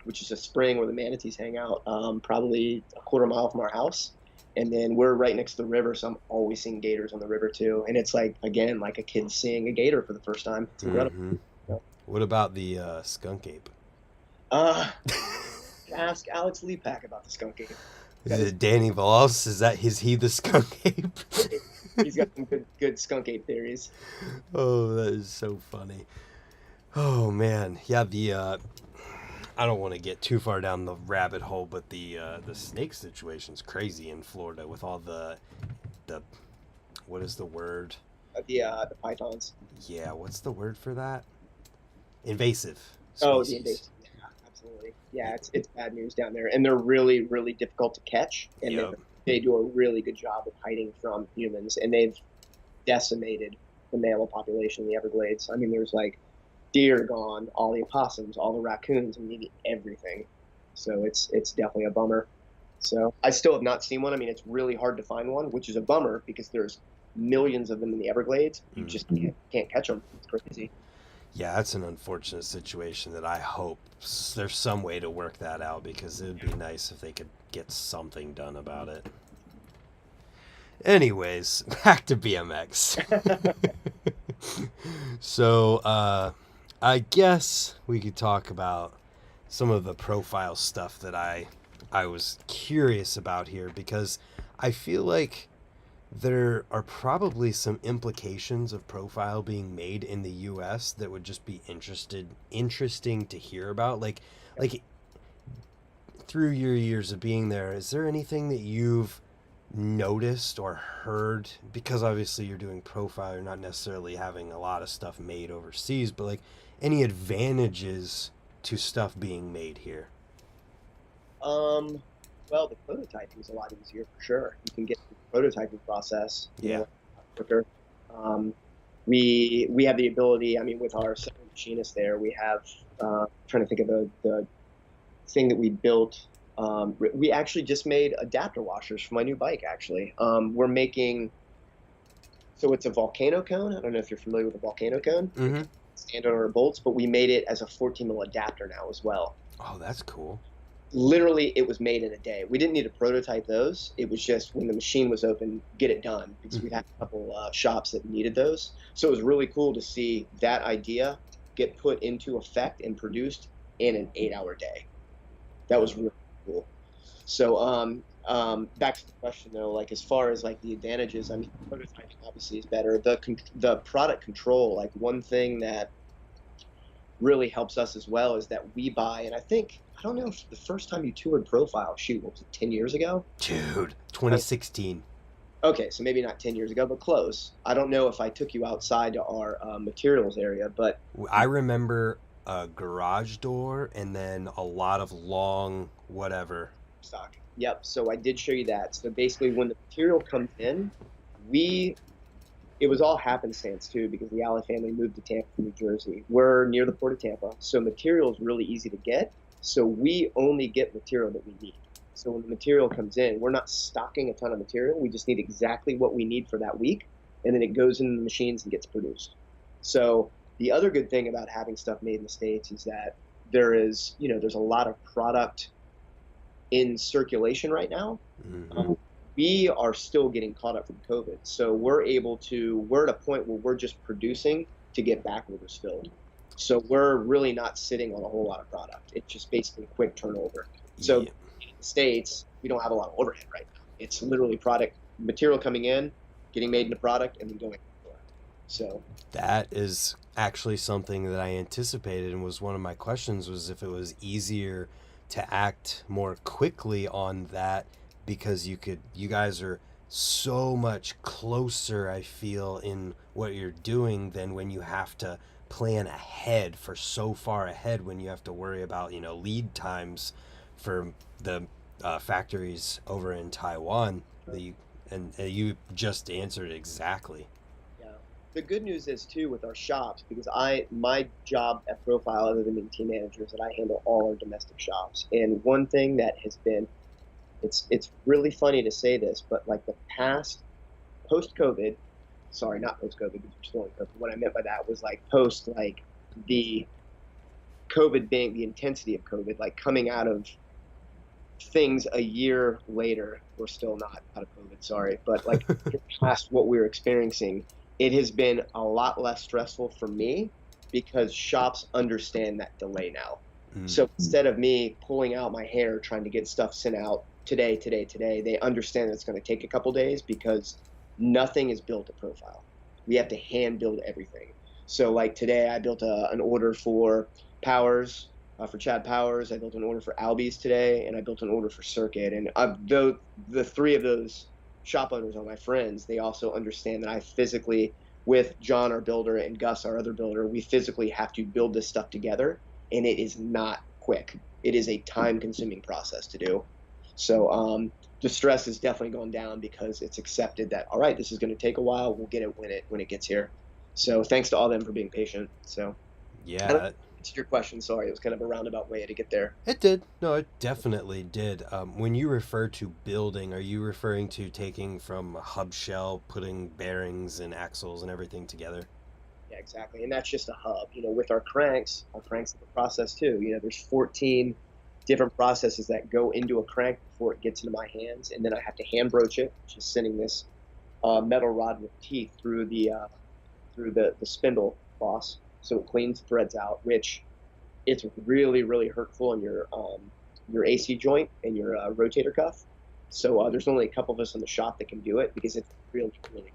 which is a spring where the manatees hang out, probably a quarter mile from our house. And then we're right next to the river, so I'm always seeing gators on the river too. And it's like again, like a kid seeing a gator for the first time. It's incredible. Hmm. What about the skunk ape? Uh, Ask Alex Leapak about the skunk ape. Is it Danny Velos? Is he the skunk ape? He's got some good skunk ape theories. Oh, that is so funny. Oh man, yeah. I don't want to get too far down the rabbit hole, but the snake situation's crazy in Florida with all the what is the word? The pythons. Yeah, what's the word for that? Invasive Oh, the species. invasive. Yeah, absolutely. Yeah, it's bad news down there, and they're really really difficult to catch, and Yep. they do a really good job of hiding from humans, and they've decimated the mammal population in the Everglades. I mean, there's like deer gone, all the opossums, all the raccoons, and maybe everything. So it's definitely a bummer. So I still have not seen one. I mean, it's really hard to find one, which is a bummer because there's millions of them in the Everglades. You just can't catch them. It's crazy. Yeah, that's an unfortunate situation that I hope there's some way to work that out because it would be nice if they could get something done about it. Anyways, back to BMX. So, I guess we could talk about some of the profile stuff that I was curious about here because I feel like there are probably some implications of profile being made in the US that would just be interesting to hear about. Like through your years of being there, is there anything that you've noticed or heard, because obviously you're doing profile, you're not necessarily having a lot of stuff made overseas, but like any advantages to stuff being made here? Um, well, the prototyping is a lot easier for sure. You can get through the prototyping process, Yeah. quicker. Um, we have the ability. I mean, with our second machinist there, we have. Trying to think of the thing that we built. We actually just made adapter washers for my new bike. Actually, we're making. So it's a volcano cone. I don't know if you're familiar with a volcano cone. Mm-hmm. Stand on our bolts, but we made it as a 14 mil adapter now as well. Oh, that's cool. Literally, it was made in a day. We didn't need to prototype those. It was just when the machine was open, get it done because we had a couple shops that needed those. So it was really cool to see that idea get put into effect and produced in an 8-hour day. That was really cool. So Back to the question though, like as far as like the advantages, I mean, prototyping obviously is better. The product control, like one thing that really helps us as well is that we buy, and I don't know if the first time you toured Profile, shoot, what was it, 10 years ago? Dude, Uh, 2016. Okay, so maybe not 10 years ago, but close. I don't know if I took you outside to our materials area, but I remember a garage door and then a lot of long whatever. stock. Yep. So I did show you that. So basically, when the material comes in, we it was all happenstance too because the Alley family moved to Tampa from New Jersey. We're near the port of Tampa, so material is really easy to get. So we only get material that we need. So when the material comes in, we're not stocking a ton of material. We just need exactly what we need for that week, and then it goes into the machines and gets produced. So the other good thing about having stuff made in the States is that there's a lot of product in circulation right now. Mm-hmm. We are still getting caught up from COVID. So we're at a point where we're just producing to get back orders filled. So we're really not sitting on a whole lot of product. It's just basically quick turnover. So Yeah. in the States, we don't have a lot of overhead right now. It's literally product material coming in, getting made into product, and then going. So That is actually something that I anticipated and was one of my questions was if it was easier to act more quickly on that because you guys are so much closer, I feel, in what you're doing than when you have to plan ahead for so far ahead when you have to worry about, lead times for the factories over in Taiwan that you just answered exactly. yeah. The good news is too with our shops because my job at Profile, other than being team manager, is that I handle all our domestic shops. And one thing that has been it's really funny to say this, but like the past post COVID, sorry, not post COVID because we're still in COVID. What I meant by that was like post like the COVID being the intensity of COVID, like coming out of things a year later, we're still not out of COVID, sorry, but like past what we were experiencing, it has been a lot less stressful for me because shops understand that delay now. Mm. So instead of me pulling out my hair trying to get stuff sent out today, they understand that it's going to take a couple days because nothing is built to profile. We have to hand build everything. So like today, I built an order for Powers for Chad Powers. I built an order for Albies today, and I built an order for Circuit. And the three of those shop owners are my friends. They also understand that I physically, with John, our builder, and Gus, our other builder, we physically have to build this stuff together, and it is not quick. It is a time-consuming process to do. So the stress is definitely going down because it's accepted that all right, this is going to take a while. We'll get it when it gets here. So thanks to all them for being patient. So I don't Yeah, answer your question. Sorry, it was kind of a roundabout way to get there. it did. No, it definitely did. When you refer to building, are you referring to taking from a hub shell, putting bearings and axles and everything together? Yeah, exactly. And that's just a hub. With our cranks have a process too. There's 14 different processes that go into a crank before it gets into my hands, and then I have to hand broach it, which is sending this metal rod with teeth through the spindle boss, so it cleans the threads out, which it's really really hurtful in your AC joint and your rotator cuff. So there's only a couple of us in the shop that can do it because it's really really.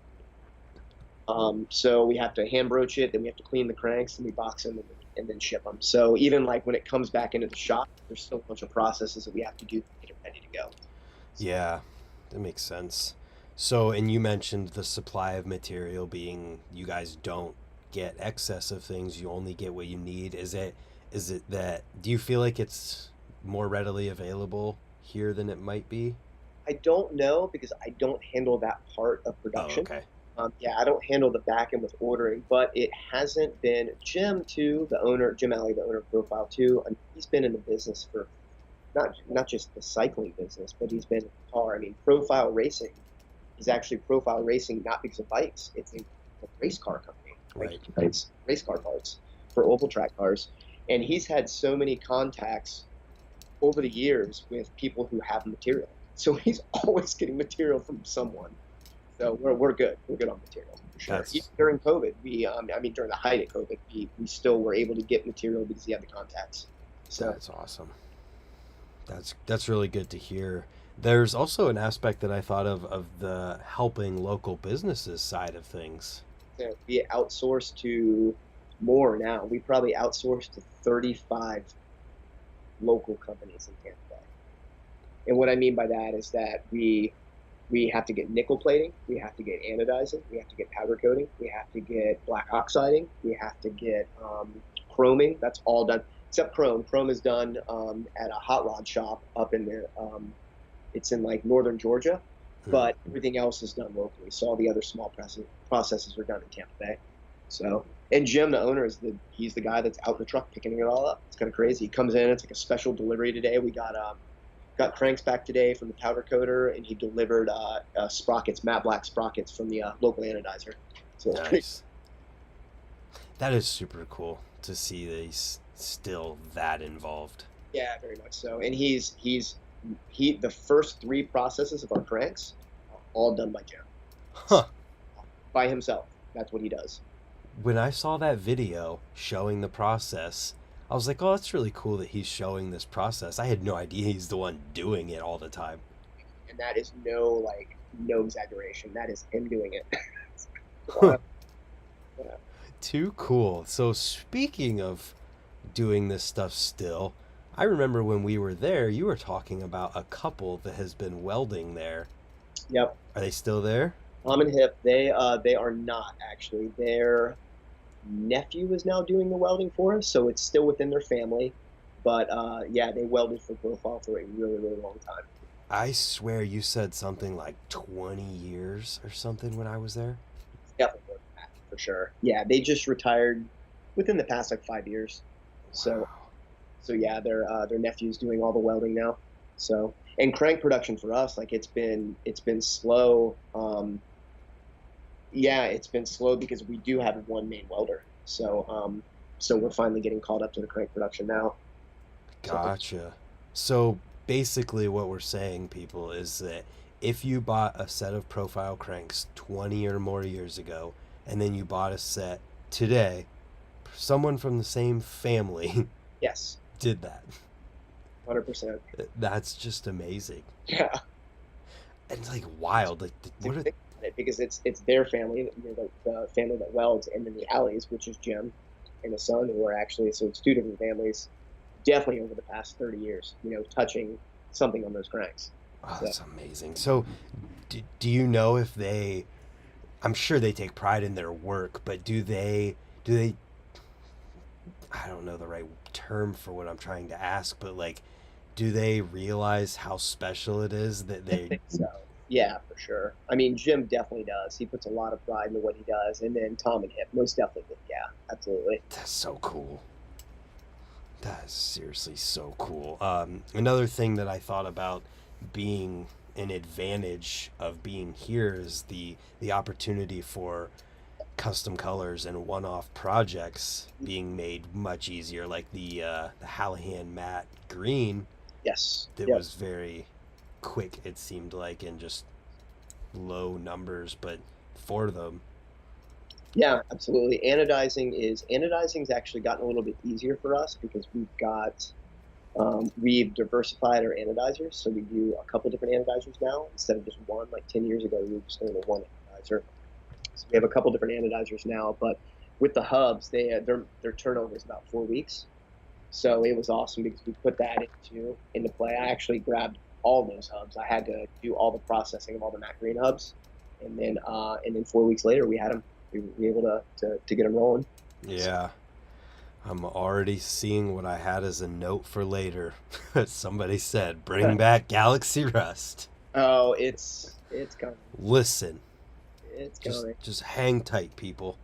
So we have to hand broach it, then we have to clean the cranks, and we box them and then ship them. So even like when it comes back into the shop, there's still a bunch of processes that we have to do to get it ready to go. Yeah, that makes sense. So, and you mentioned the supply of material being you guys don't get excess of things, you only get what you need. Is it that do you feel like it's more readily available here than it might be? I don't know because I don't handle that part of Oh, production. okay. Yeah, I don't handle the back end with ordering, but it hasn't been Jim too, Jim Alley, the owner of Profile too. And he's been in the business for not just the cycling business, but he's been in the car. I mean, Profile Racing is actually Profile Racing not because of bikes; it's a race car company. Like Right. he makes race car parts for oval track cars, and he's had so many contacts over the years with people who have material. So he's always getting material from someone. So we're good. We're good on material for sure. Even That's during COVID, I mean during the height of COVID, we still were able to get material because he had the contacts. So that's awesome. That's really good to hear. There's also an aspect that I thought of the helping local businesses side of things. We outsource to more now. We probably outsource to 35 local companies in Tampa Bay. And what I mean by that is that we have to get nickel plating, we have to get anodizing, we have to get powder coating, we have to get black oxiding, we have to get chroming. That's all done except chrome. Chrome is done at a hot rod shop up in the it's in like northern Georgia, Hmm. but everything else is done locally. So all the other small processes are done in Tampa Bay. So, and Jim, the owner, he's the guy that's out in the truck picking it all up. It's kind of crazy. He comes in. It's like a special delivery today. We got cranks back today from the powder coater, and he delivered sprockets, matte black sprockets from the local anodizer. So it's pretty. Nice. That is super cool to see that he's still that involved. Yeah, very much so. And the first three processes of our cranks are all done by Jim, Huh. by himself. That's what he does. When I saw that video showing the process, I was like, oh, that's really cool that he's showing this process. I had no idea he's the one doing it all the time. And that is no exaggeration. That is him doing it. uh, yeah. Too cool. So, speaking of doing this stuff still, I remember when we were there, you were talking about a couple that has been welding there. Yep. Are they still there? Tom and Hip, they are not actually. Their nephew is now doing the welding for us, so it's still within their family. But yeah, they welded for Profile for a really, really long time. I swear you said something like 20 years or something when I was there. Definitely more than that, for sure. Yeah, they just retired within the past like 5 years. So Wow. so yeah, their nephew's doing all the welding now. So and crank production for us, like it's been slow. Yeah, it's been slow because we do have one main welder. So we're finally getting called up to the crank production now. So Gotcha. So basically, what we're saying, people, is that if you bought a set of profile cranks 20 or more years ago, and then you bought a set today, someone from the same family yes, did that. 100%. That's just amazing. Yeah, And it's like wild. Like, it's a what good a. thing about it because it's their family, the family that welds, and then the alleys, which is Jim and his son, who are actually so it's two different families. Definitely over the past 30 years, touching something on those cranks. Oh, So that's amazing. So, do you know if they. I'm sure they take pride in their work, but do they I don't know the right term for what I'm trying to ask, but like, do they realize how special it is that I they? think so. Yeah, for sure. I mean, Jim definitely does. He puts a lot of pride into what he does, and then Tom and Hip most definitely. Yeah, absolutely. That's so cool. That is seriously so cool. Another thing that I thought about being an advantage of being here is the opportunity for custom colors and one-off projects being made much easier, like the Hallahan matte green Yes. that Yep. was very quick. It seemed like in just low numbers, but for them, Yeah, absolutely. Anodizing's actually gotten a little bit easier for us because we've diversified our anodizers, so we do a couple different anodizers now instead of just one. Like 10 years ago, we were just doing the one anodizer. So we have a couple different anodizers now, but with the hubs, their turnover is about 4 weeks. So it was awesome because we put that into play. I actually grabbed all those hubs. I had to do all the processing of all the matte green hubs, and then 4 weeks later we had them. We were able to get them rolling. So, yeah. I'm already seeing what I had as a note for later. Somebody said, "Bring back Galaxy Rust." oh, it's coming. Listen, It's just coming. just hang tight, people.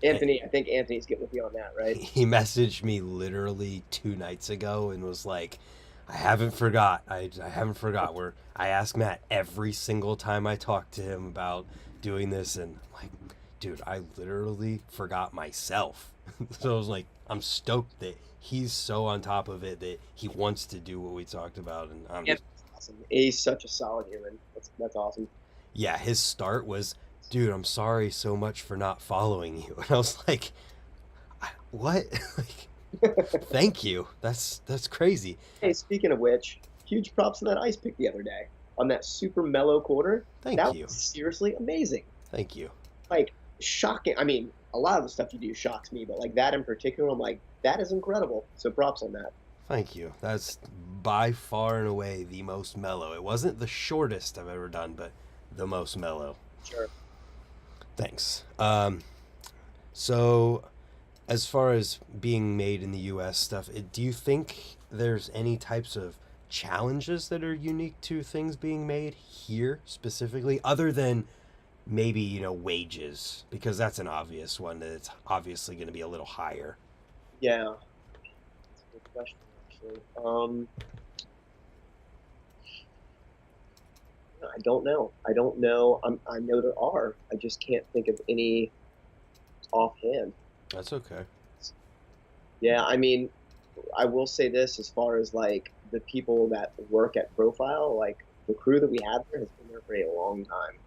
And Anthony, I think Anthony's getting with you on that, right? he messaged me literally 2 nights ago and was like, "I haven't forgot. I haven't forgot." Where I ask Matt every single time I talk to him about doing this, and I'm like, dude, I literally forgot myself. So I was like, I'm stoked that he's so on top of it that he wants to do what we talked about, and I'm just. Anthony's awesome. He's such a solid human. That's awesome. Yeah, his start was, dude, I'm sorry so much for not following you. And I was like, what? Like, thank you. That's crazy. Hey, speaking of which, huge props on that ice pick the other day on that super mellow quarter. Thank That you. was seriously amazing. Thank you. Like, shocking. I mean, a lot of the stuff you do shocks me, but like that in particular, I'm like, that is incredible. So props on that. Thank you. That's by far and away the most mellow. It wasn't the shortest I've ever done, but the most mellow. Sure. Thanks. So, as far as being made in the U.S. stuff, do you think there's any types of challenges that are unique to things being made here specifically, other than maybe, wages? Because that's an obvious one that it's obviously going to be a little higher. Yeah. That's a good question, actually. I don't know. I don't know. I know there are. I just can't think of any offhand. That's okay. Yeah, I mean, I will say this as far as like the people that work at Profile, like the crew that we have there has been there for a long time.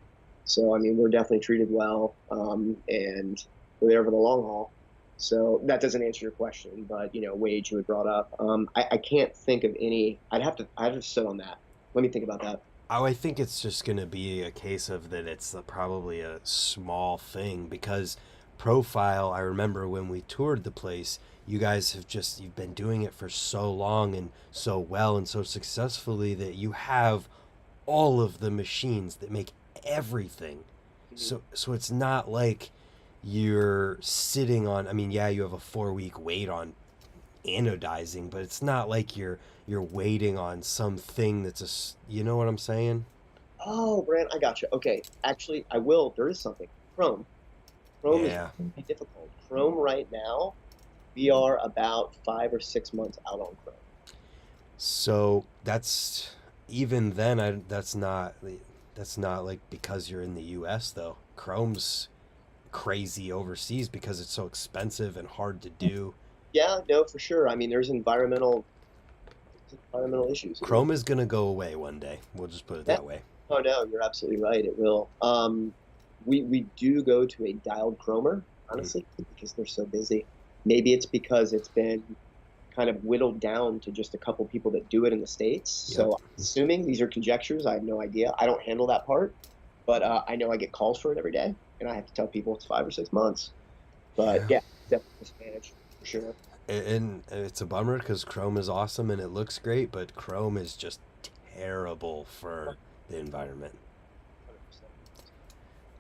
So, I mean, we're definitely treated well, and we're there for the long haul. So that doesn't answer your question, but wage you had brought up. I can't think of any. I'd have to sit on that. Let me think about that. Oh, I think it's just going to be a case of that it's probably a small thing because Profile, I remember when we toured the place, you guys you've been doing it for so long and so well and so successfully that you have all of the machines that make everything. Mhm. So it's not like you're sitting on, I mean, yeah, you have a 4 week wait on anodizing, but it's not like you're waiting on something that's you know what I'm saying? Oh, Brand, I got you. Okay, actually, I will. There is something. Chrome. Chrome is Yeah. really difficult. Chrome right now, we are about 5 or 6 months out on Chrome. So that's even then that's not like because you're in the US though. Chrome's crazy overseas because it's so expensive and hard to do. Yeah, no, for sure. I mean, there's environmental issues. I mean, Chrome is going to go away one day. We'll just put it yeah. that way. Oh no, you're absolutely right. It will. We do go to a dialed chromer, Mm. honestly, because they're so busy. Maybe it's because it's been kind of whittled down to just a couple people that do it in the States. Yep. So I'm assuming these are conjectures. I have no idea. I don't handle that part, but I know I get calls for it every day, and I have to tell people it's 5 or 6 months. But Yeah. yeah, definitely mismanaged for sure. And it's a bummer because Chrome is awesome and it looks great, but Chrome is just terrible for the environment.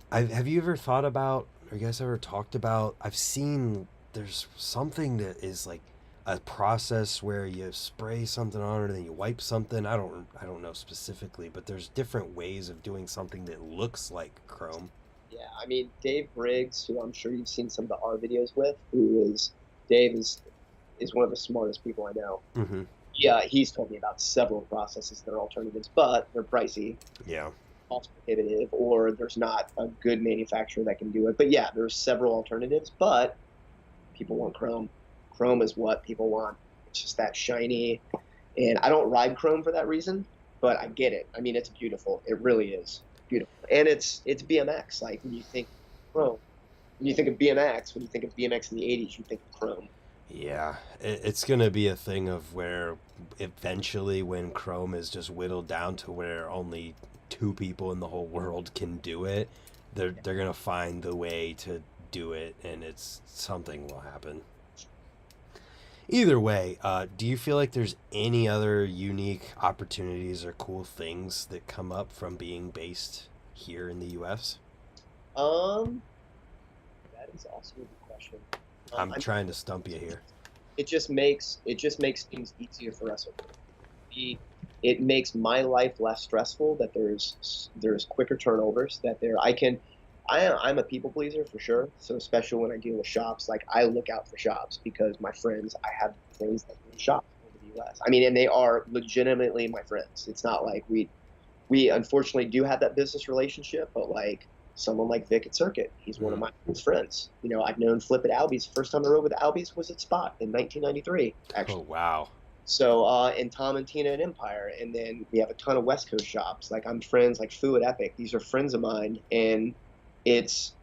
100%. Have you ever thought about, or you guys ever talked about? I've seen there's something that is like a process where you spray something on it and then you wipe something. I don't know specifically, but there's different ways of doing something that looks like Chrome. Yeah, I mean Dave Briggs, who I'm sure you've seen some of the R videos with, who is Dave is one of the smartest people I know. Mm-hmm. Yeah, he's told me about several processes that are alternatives, but they're pricey, Yeah. cost prohibitive, or there's not a good manufacturer that can do it. But yeah, there's several alternatives, but people want Chrome. Chrome is what people want. It's just that shiny, and I don't ride Chrome for that reason, but I get it. I mean, it's beautiful. It really is beautiful, and it's BMX. Like when you think Chrome, when you think of BMX, when you think of BMX in the '80s, you think of Chrome. Yeah, it's gonna be a thing of where eventually, when Chrome is just whittled down to where only two people in the whole world can do it, they're gonna find the way to do it, and it's something will happen. Either way, do you feel like there's any other unique opportunities or cool things that come up from being based here in the U.S.? Um, that is also a good question. I'm I trying to stump you here. it just makes things easier for us. It makes my life less stressful that there's quicker turnovers that there I can I'm a people pleaser for sure. So especially when I deal with shops, like I look out for shops because I have friends that run shops over the US. I mean, and they are legitimately my friends. It's not like we unfortunately do have that business relationship, but like someone like Vic at Circuit, he's one of Mm. my close friends. I've known Flip at Albie's. First time I rode with Albie's was at Spot in 1993, Oh actually. wow. So, and Tom and Tina at Empire, and then we have a ton of West Coast shops. Like I'm friends, like Fu at Epic. These are friends of mine, and it's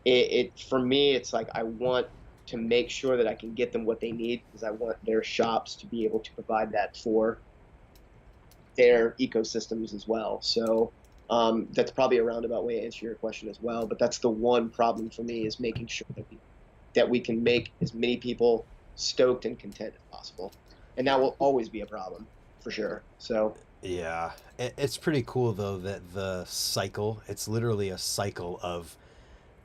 it for me. It's like I want to make sure that I can get them what they need because I want their shops to be able to provide that for their ecosystems as well. So that's probably a roundabout way to answer your question as well. But that's the one problem for me, is making sure that we can make as many people stoked and content as possible, and that will always be a problem for sure. So Yeah, it's pretty cool though that the cycle, it's literally a cycle of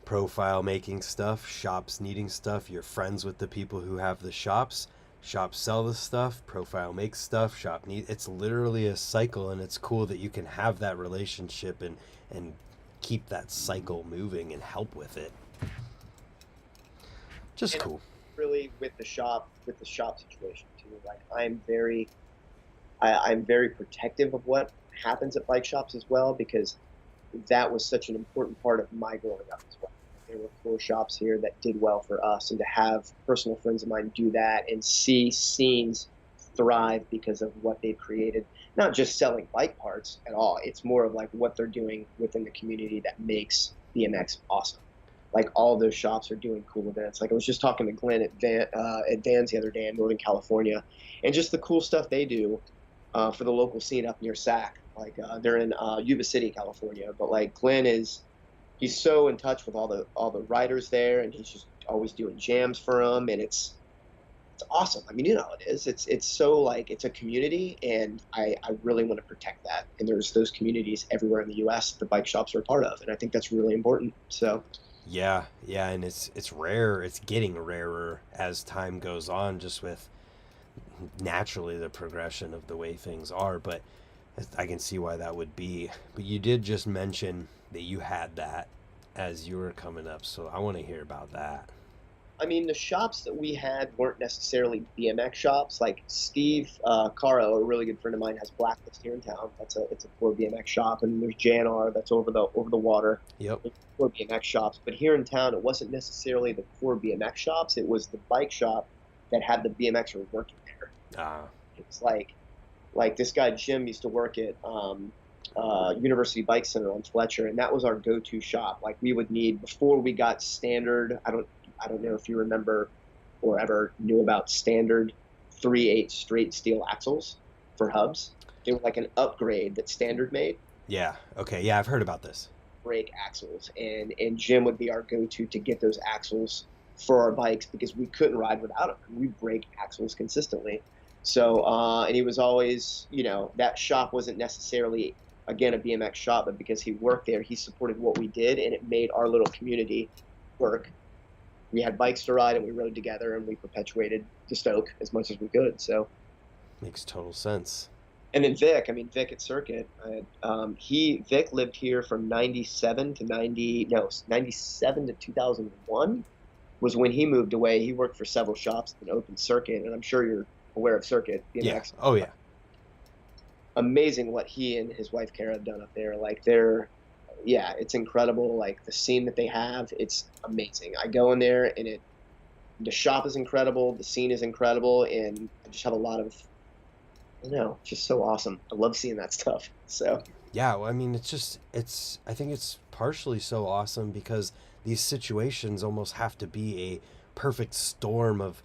profile making stuff, shops needing stuff, you're friends with the people who have the shops, shops sell the stuff, profile makes stuff, shop need, it's literally a cycle, and it's cool that you can have that relationship and keep that cycle moving and help with it. Just and cool. really with the shop situation too. Like I'm very protective of what happens at bike shops as well, because that was such an important part of my growing up as well. There were cool shops here that did well for us, and to have personal friends of mine do that and see scenes thrive because of what they've created, not just selling bike parts at all. It's more of like what they're doing within the community that makes BMX awesome. Like all those shops are doing cool events. Like I was just talking to Glenn at Dan's the other day in Northern California, and just the cool stuff they do for the local scene up near Sac. Like they're in Yuba City, California. But like Glenn he's so in touch with all the riders there, and he's just always doing jams for them, and it's awesome. I mean, you know how it is. It's so like it's a community, and I really want to protect that. And there's those communities everywhere in the U.S. the bike shops are a part of, and I think that's really important. So Yeah, yeah, and it's rare, it's getting rarer as time goes on, just with naturally the progression of the way things are, but I can see why that would be. But you did just mention that you had that as you were coming up, so I want to hear about that. I mean, the shops that we had weren't necessarily BMX shops. Like Steve Caro, a really good friend of mine, has Blacklist here in town. It's a core BMX shop, and there's JNR that's over the water. Yep. Core BMX shops, but here in town, it wasn't necessarily the core BMX shops. It was the bike shop that had the BMXer working there. Ah. It's like this guy Jim used to work at University Bike Center on Fletcher, and that was our go-to shop. Like we would need before we got standard. I don't know if you remember or ever knew about standard 3/8 straight steel axles for hubs. They were like an upgrade that Standard made. Yeah. Okay. Yeah, I've heard about this. Brake axles, and Jim would be our go-to to get those axles for our bikes because we couldn't ride without them. We break axles consistently. So and he was always, that shop wasn't necessarily again a BMX shop, but because he worked there, he supported what we did, and it made our little community work. We had bikes to ride, and we rode together, and we perpetuated the Stoke as much as we could. So Makes total sense. and then Vic at Circuit, Vic lived here from 97 to 90, no, 97 to 2001 was when he moved away. He worked for several shops in open Circuit, and I'm sure you're aware of Circuit, Yeah. BMX. Oh yeah. Amazing what he and his wife Kara have done up there. Like yeah, it's incredible. Like the scene that they have, it's amazing. I go in there, and the shop is incredible, the scene is incredible, and I just have a lot of, just so awesome. I love seeing that stuff. So Yeah, well, I mean, I think it's partially so awesome because these situations almost have to be a perfect storm of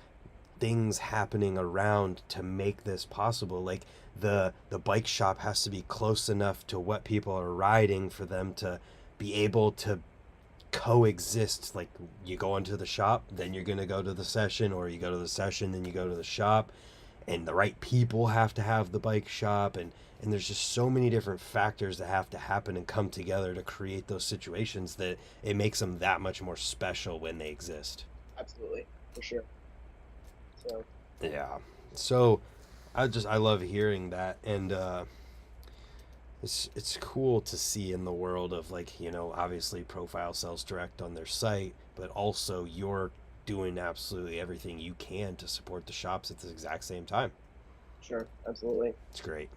things happening around to make this possible. Like the bike shop has to be close enough to what people are riding for them to be able to coexist. Like you go into the shop, then you're going to go to the session, or you go to the session, then you go to the shop, and the right people have to have the bike shop, and there's just so many different factors that have to happen and come together to create those situations that it makes them that much more special when they exist. absolutely, for sure. So Yeah. So I love hearing that, and it's cool to see in the world of, like, obviously Profile sells direct on their site, but also you're doing absolutely everything you can to support the shops at the exact same time. sure, absolutely. It's great.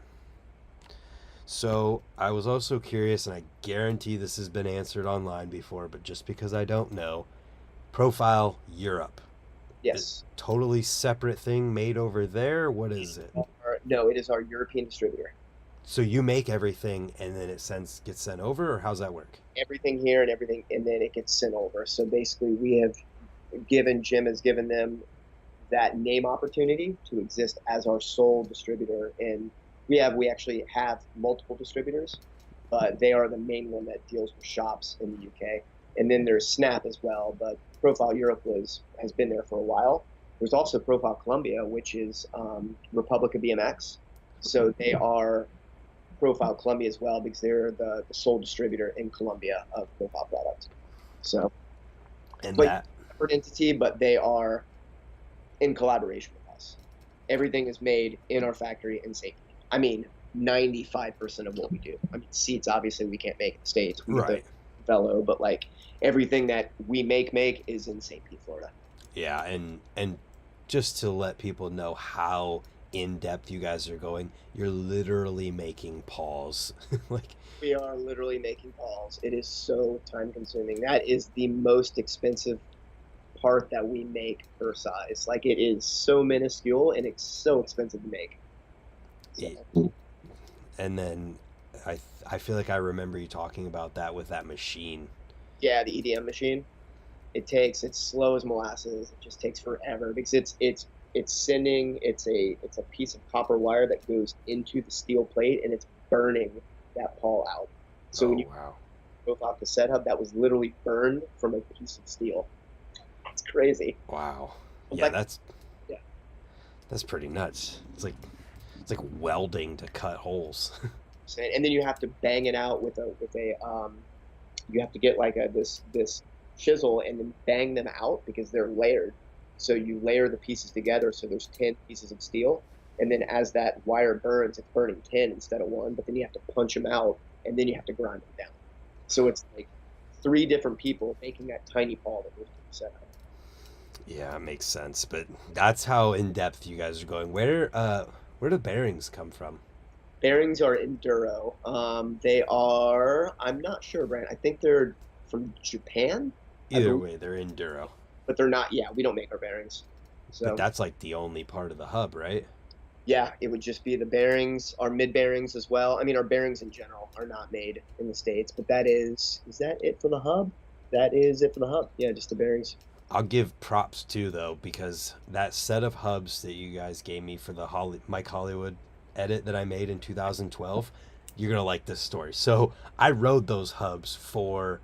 So I was also curious, and I guarantee this has been answered online before, but just because I don't know, Profile Europe. Yes. Totally separate thing made over there? What is it? No, it is our European distributor. So you make everything and then it gets sent over, or how's that work? Everything here and everything, and then it gets sent over. So basically, Jim has given them that name opportunity to exist as our sole distributor in We actually have multiple distributors, but they are the main one that deals with shops in the UK. And then there's Snap as well, but Profile Europe has been there for a while. There's also Profile Colombia, which is Republic of BMX. So they are Profile Colombia as well because they're the sole distributor in Colombia of Profile products. So, And but that, separate entity, but they are in collaboration with us. Everything is made in our factory in St. Pete. I mean, 95% of what we do. I mean, seats obviously we can't make in the States. We get right. the Velo, but like everything that we make is in St. Pete, Florida. Yeah, and just to let people know how in depth you guys are going, you're literally making pawls. Like, We are literally making balls. It is so time consuming. That is the most expensive part that we make per size. Like it is so minuscule and it's so expensive to make. So, and then I feel like I remember you talking about that with that machine. yeah, the EDM machine. It's slow as molasses. It just takes forever because it's sending it's a piece of copper wire that goes into the steel plate and it's burning that pawl out. So when Oh you wow. go off the set hub, that was literally burned from a piece of steel. It's crazy. Wow. It's Yeah, like yeah. that's pretty nuts. It's like welding to cut holes. And then you have to bang it out with a you have to get like this chisel and then bang them out because they're layered. So you layer the pieces together so there's 10 pieces of steel, and then as that wire burns it's burning 10 instead of one, but then you have to punch them out and then you have to grind them down. So it's like three different people making that tiny pawl that goes to the setup. Yeah, it makes sense. But that's how in depth you guys are going. Where do bearings come from? Bearings are enduro. They are, I'm not sure, Brand. I think they're from Japan, I Either believe, way, they're enduro. but they're not. Yeah, we don't make our bearings. But So that's like the only part of the hub, right? yeah, it would just be the bearings, our mid bearings as well. I mean, our bearings in general are not made in the States, but is that it for the hub? That is it for the hub. Yeah, just the bearings. I'll give props too though, because that set of hubs that you guys gave me for the Mike Hollywood edit that I made in 2012, you're gonna like this story. So I rode those hubs for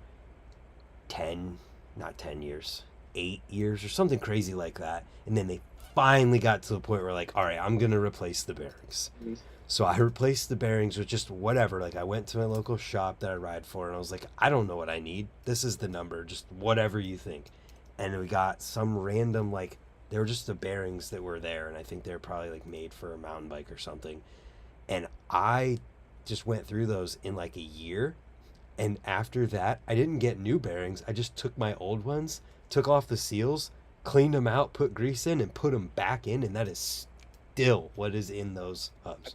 10, not 10 years, 8 years or something crazy like that, and then they finally got to the point where like, all right, I'm gonna replace the bearings. Mhm. So I replaced the bearings with just whatever. Like I went to my local shop that I ride for, and I was like, I don't know what I need. This is the number, just whatever you think. And we got some random like they were just the bearings that were there, and I think they're probably like made for a mountain bike or something. And I just went through those in like a year. And after that, I didn't get new bearings. I just took my old ones, took off the seals, cleaned them out, put grease in, and put them back in. And that is still what is in those hubs.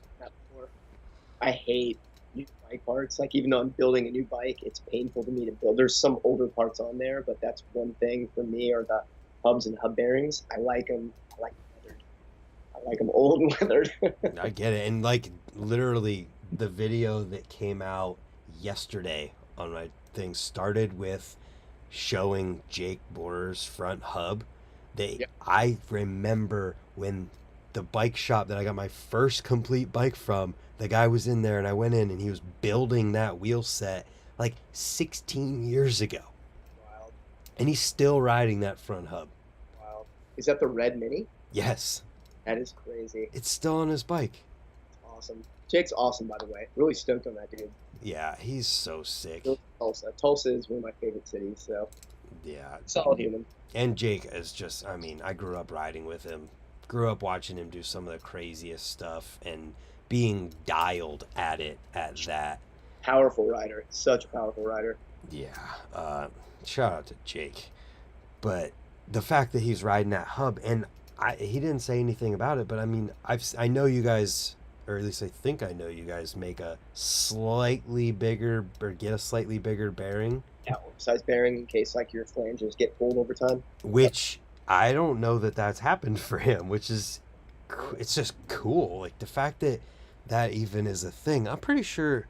I hate new bike parts. Like even though I'm building a new bike, it's painful to me to build. There's some older parts on there, but that's one thing for me are the hubs and hub bearings. I like them. I like them weathered. I like them old and weathered. I get it. And like literally, the video that came out yesterday on my thing started with showing Jake Boer's front hub. Yep. I remember when the bike shop that I got my first complete bike from, the guy was in there and I went in and he was building that wheel set like 16 years ago. Wild, And he's still riding that front hub. wild. Is that the red mini? Yes, That is crazy. it's still on his bike. It's awesome. Jake's awesome, by the way. Really stoked on that dude. Yeah, he's so sick. Goes to Tulsa. Tulsa is one of my favorite cities. So Yeah. solid human. And Jake is just, I mean, I grew up riding with him, grew up watching him do some of the craziest stuff and being dialed at it at that. Powerful rider. Such a powerful rider. Yeah. Shout out to Jake. But the fact that he's riding that hub, and he didn't say anything about it, but I mean, I know you guys, or at least I think I know you guys make a slightly bigger, or get a slightly bigger bearing, Yeah, size bearing in case like your flanges get pulled over time. which I don't know that that's happened for him, which is, it's just cool. Like the fact that that even is a thing. I'm pretty sure,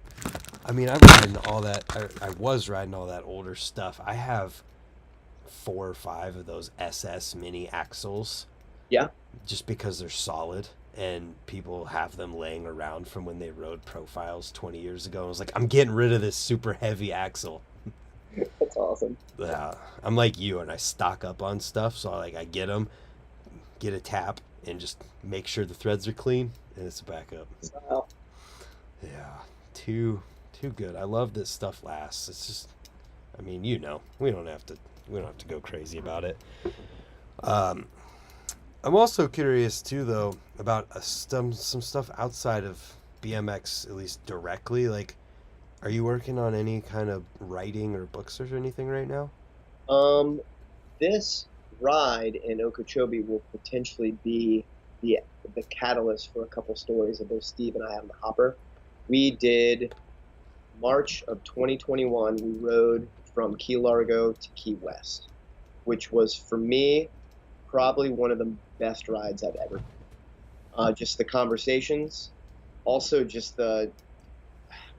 I mean, I'm riding all that, I was riding all that older stuff. I have 4 or 5 of those SS mini axles Yeah. just because they're solid and people have them laying around from when they rode profiles 20 years ago. I was like, I'm getting rid of this super heavy axle. That's awesome. Yeah, I'm like you, and I stock up on stuff. So I get them, get a tap, and just make sure the threads are clean, and it's back up. Style. Yeah, too good. I love that stuff lasts. It's just, I mean, we don't have to go crazy about it. Um, I'm also curious too, though, about some stuff outside of BMX, at least directly. Like, are you working on any kind of writing or books or anything right now? Um, this ride in Okeechobee will potentially be the the catalyst for a couple stories that both Steve and I have in the hopper. We did March of 2021. We rode from Key Largo to Key West, which was for me probably one of the best rides I've ever. Just the conversations, also just the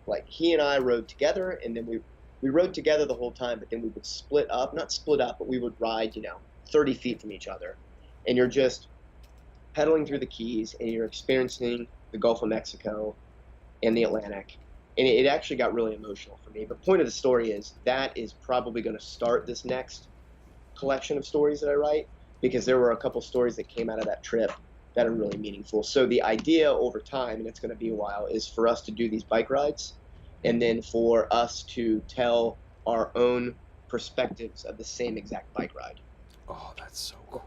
like he and I rode together, and then we rode together the whole time, but then we would split up, not split up, but we would ride, 30 feet from each other, and you're just pedaling through the Keys, and you're experiencing the Gulf of Mexico and the Atlantic, and it actually got really emotional for me. But point of the story is that is probably going to start this next collection of stories that I write, because there were a couple stories that came out of that trip that are really meaningful. So the idea over time, and it's going to be a while, is for us to do these bike rides, and then for us to tell our own perspectives of the same exact bike ride. Oh, that's so cool.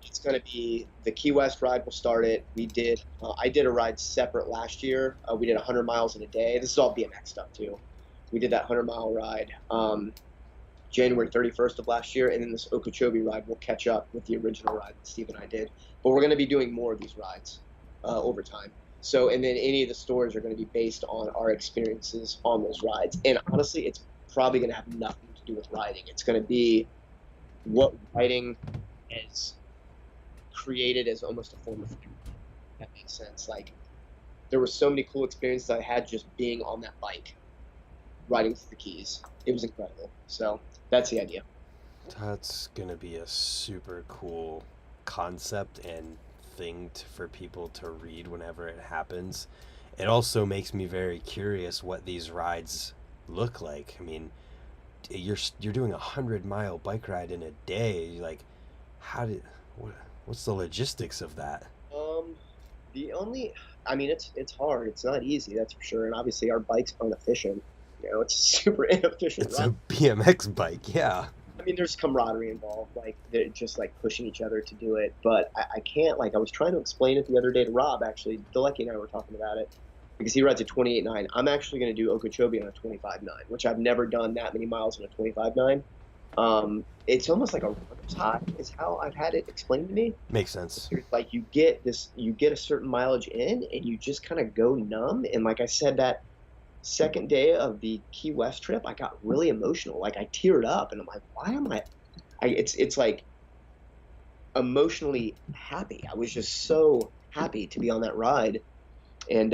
It's going to be the Key West ride. Will start it. I did a ride separate last year. We did 100 miles in a day. This is all BMX stuff too. We did that 100-mile ride January 31st of last year, and then this Okeechobee ride will catch up with the original ride that Steve and I did. But we're going to be doing more of these rides over time. So, and then any of the stories are going to be based on our experiences on those rides. And honestly, it's probably going to have nothing to do with riding. It's going to be what riding has created as almost a form of therapy. If that makes sense. Like, there were so many cool experiences I had just being on that bike, riding through the Keys. It was incredible. So that's the idea. That's gonna be a super cool concept and thing for people to read whenever it happens. It also makes me very curious what these rides look like. I mean, you're doing 100-mile bike ride in a day. Like, how did what, what's the logistics of that? Um, the only, I mean, it's hard. It's not easy, that's for sure. And obviously, our bikes aren't efficient. It's a super inefficient It's ride. a BMX bike, yeah. I mean, there's camaraderie involved, like they're just like pushing each other to do it. But I can't, like, I was trying to explain it the other day to Rob, actually. Delecki and I were talking about it because he rides a 28.9. I'm actually going to do Okeechobee on a 25.9, which I've never done that many miles on a 25.9. It's almost like a runner's high, is how I've had it explained to me. Makes sense. Like you get a certain mileage in, and you just kind of go numb. And like I said, that second day of the Key West trip, I got really emotional. Like I teared up, and I'm like, why am I? It's like emotionally happy. I was just so happy to be on that ride, and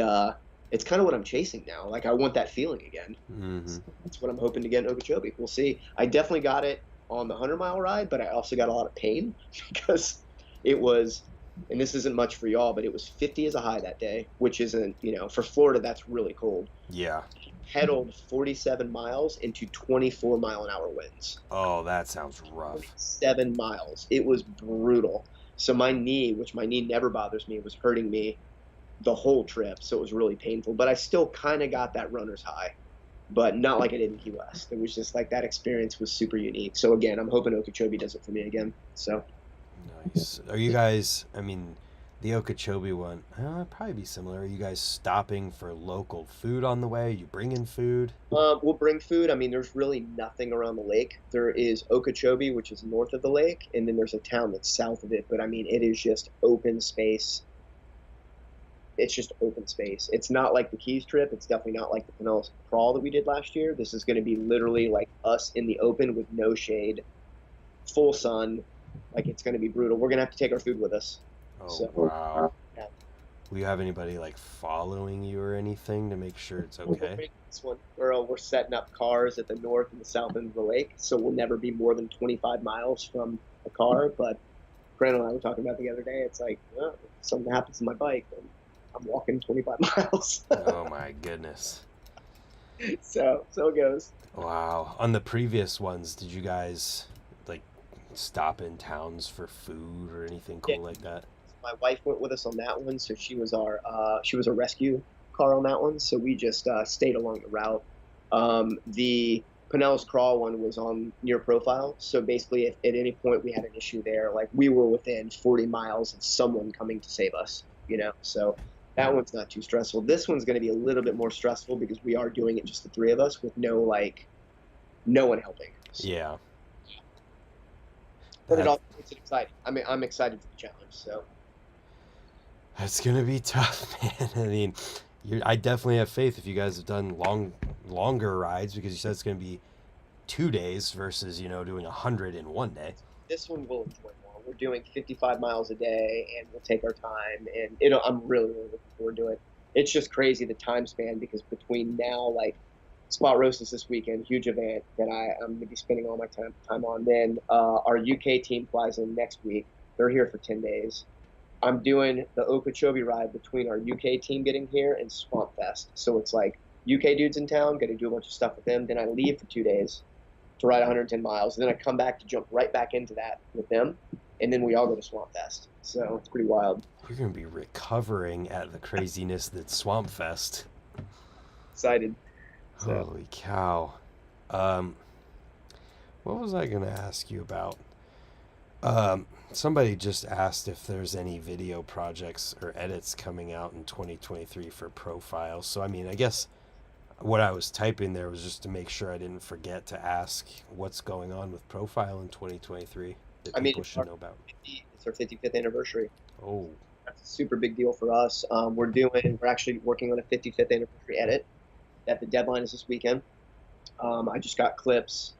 it's kind of what I'm chasing now. Like I want that feeling again. Mm-hmm. That's what I'm hoping to get in Okeechobee. We'll see. I definitely got it on the 100-mile ride, but I also got a lot of pain because it was, and this isn't much for y'all, but it was 50 as a high that day, which isn't, for Florida, that's really cold. Yeah. Pedaled 47 miles into 24-mile-an-hour winds. Oh, that sounds rough. 7 miles. It was brutal. So my knee, which my knee never bothers me, was hurting me the whole trip. So it was really painful. But I still kind of got that runner's high, but not like I did in Key West. It was just like that experience was super unique. So again, I'm hoping Okeechobee does it for me again. So. Nice. Are you guys, I mean, the Okeechobee one, it'd probably be similar. Are you guys stopping for local food on the way? Are you bringing food? We'll bring food. I mean, there's really nothing around the lake. There is Okeechobee, which is north of the lake, and then there's a town that's south of it. But I mean, it is just open space. It's just open space. It's not like the Keys trip. It's definitely not like the Pinellas crawl that we did last year. This is going to be literally like us in the open with no shade, full sun. Like it's going to be brutal. We're going to have to take our food with us. Oh, So, wow. yeah. Will you have anybody like following you or anything to make sure it's We're okay? making this one. We're setting up cars at the north and the south end of the lake, so we'll never be more than 25 miles from a car. But Grant and I were talking about the other day. It's like, well, if something happens to my bike, then I'm walking 25 miles. Oh my goodness. So it goes. Wow. On the previous ones, did you guys like stop in towns for food or anything Yeah, cool like that? my wife went with us on that one, so she was a rescue car on that one. So we just stayed along the route. The Pinellas Crawl one was on near profile. So basically, if at any point we had an issue there, like we were within 40 miles of someone coming to save us, you know. So that one's not too stressful. This one's going to be a little bit more stressful because we are doing it just the three of us with no one helping us. Yeah. But it That all makes it exciting. I mean, I'm excited for the challenge. So that's gonna be tough, man. I mean, I definitely have faith if you guys have done longer rides because you said it's gonna be 2 days versus doing 100 in one day. this one we'll enjoy more. We're doing 55 miles a day, and we'll take our time. And I'm really looking forward to it. It's just crazy the time span because between now, like Spot Roast is this weekend, huge event that I'm going to be spending all my time on. Then our UK team flies in next week. They're here for 10 days. I'm doing the Okeechobee ride between our UK team getting here and Swamp Fest. So it's like UK dudes in town, going to do a bunch of stuff with them. Then I leave for 2 days to ride 110 miles. And then I come back to jump right back into that with them. And then we all go to Swamp Fest. So it's pretty wild. You're gonna be recovering at the craziness that's Swamp Fest. Excited. So Holy cow. Um, what was I gonna ask you about? Somebody just asked if there's any video projects or edits coming out in 2023 for Profile. So I mean, I guess what I was typing there was just to make sure I didn't forget to ask what's going on with Profile in 2023 that I mean, people should know about. it's our 55th anniversary. Oh, That's a super big deal for us. We're actually working on a 55th anniversary edit. That the deadline is this weekend. I just got clips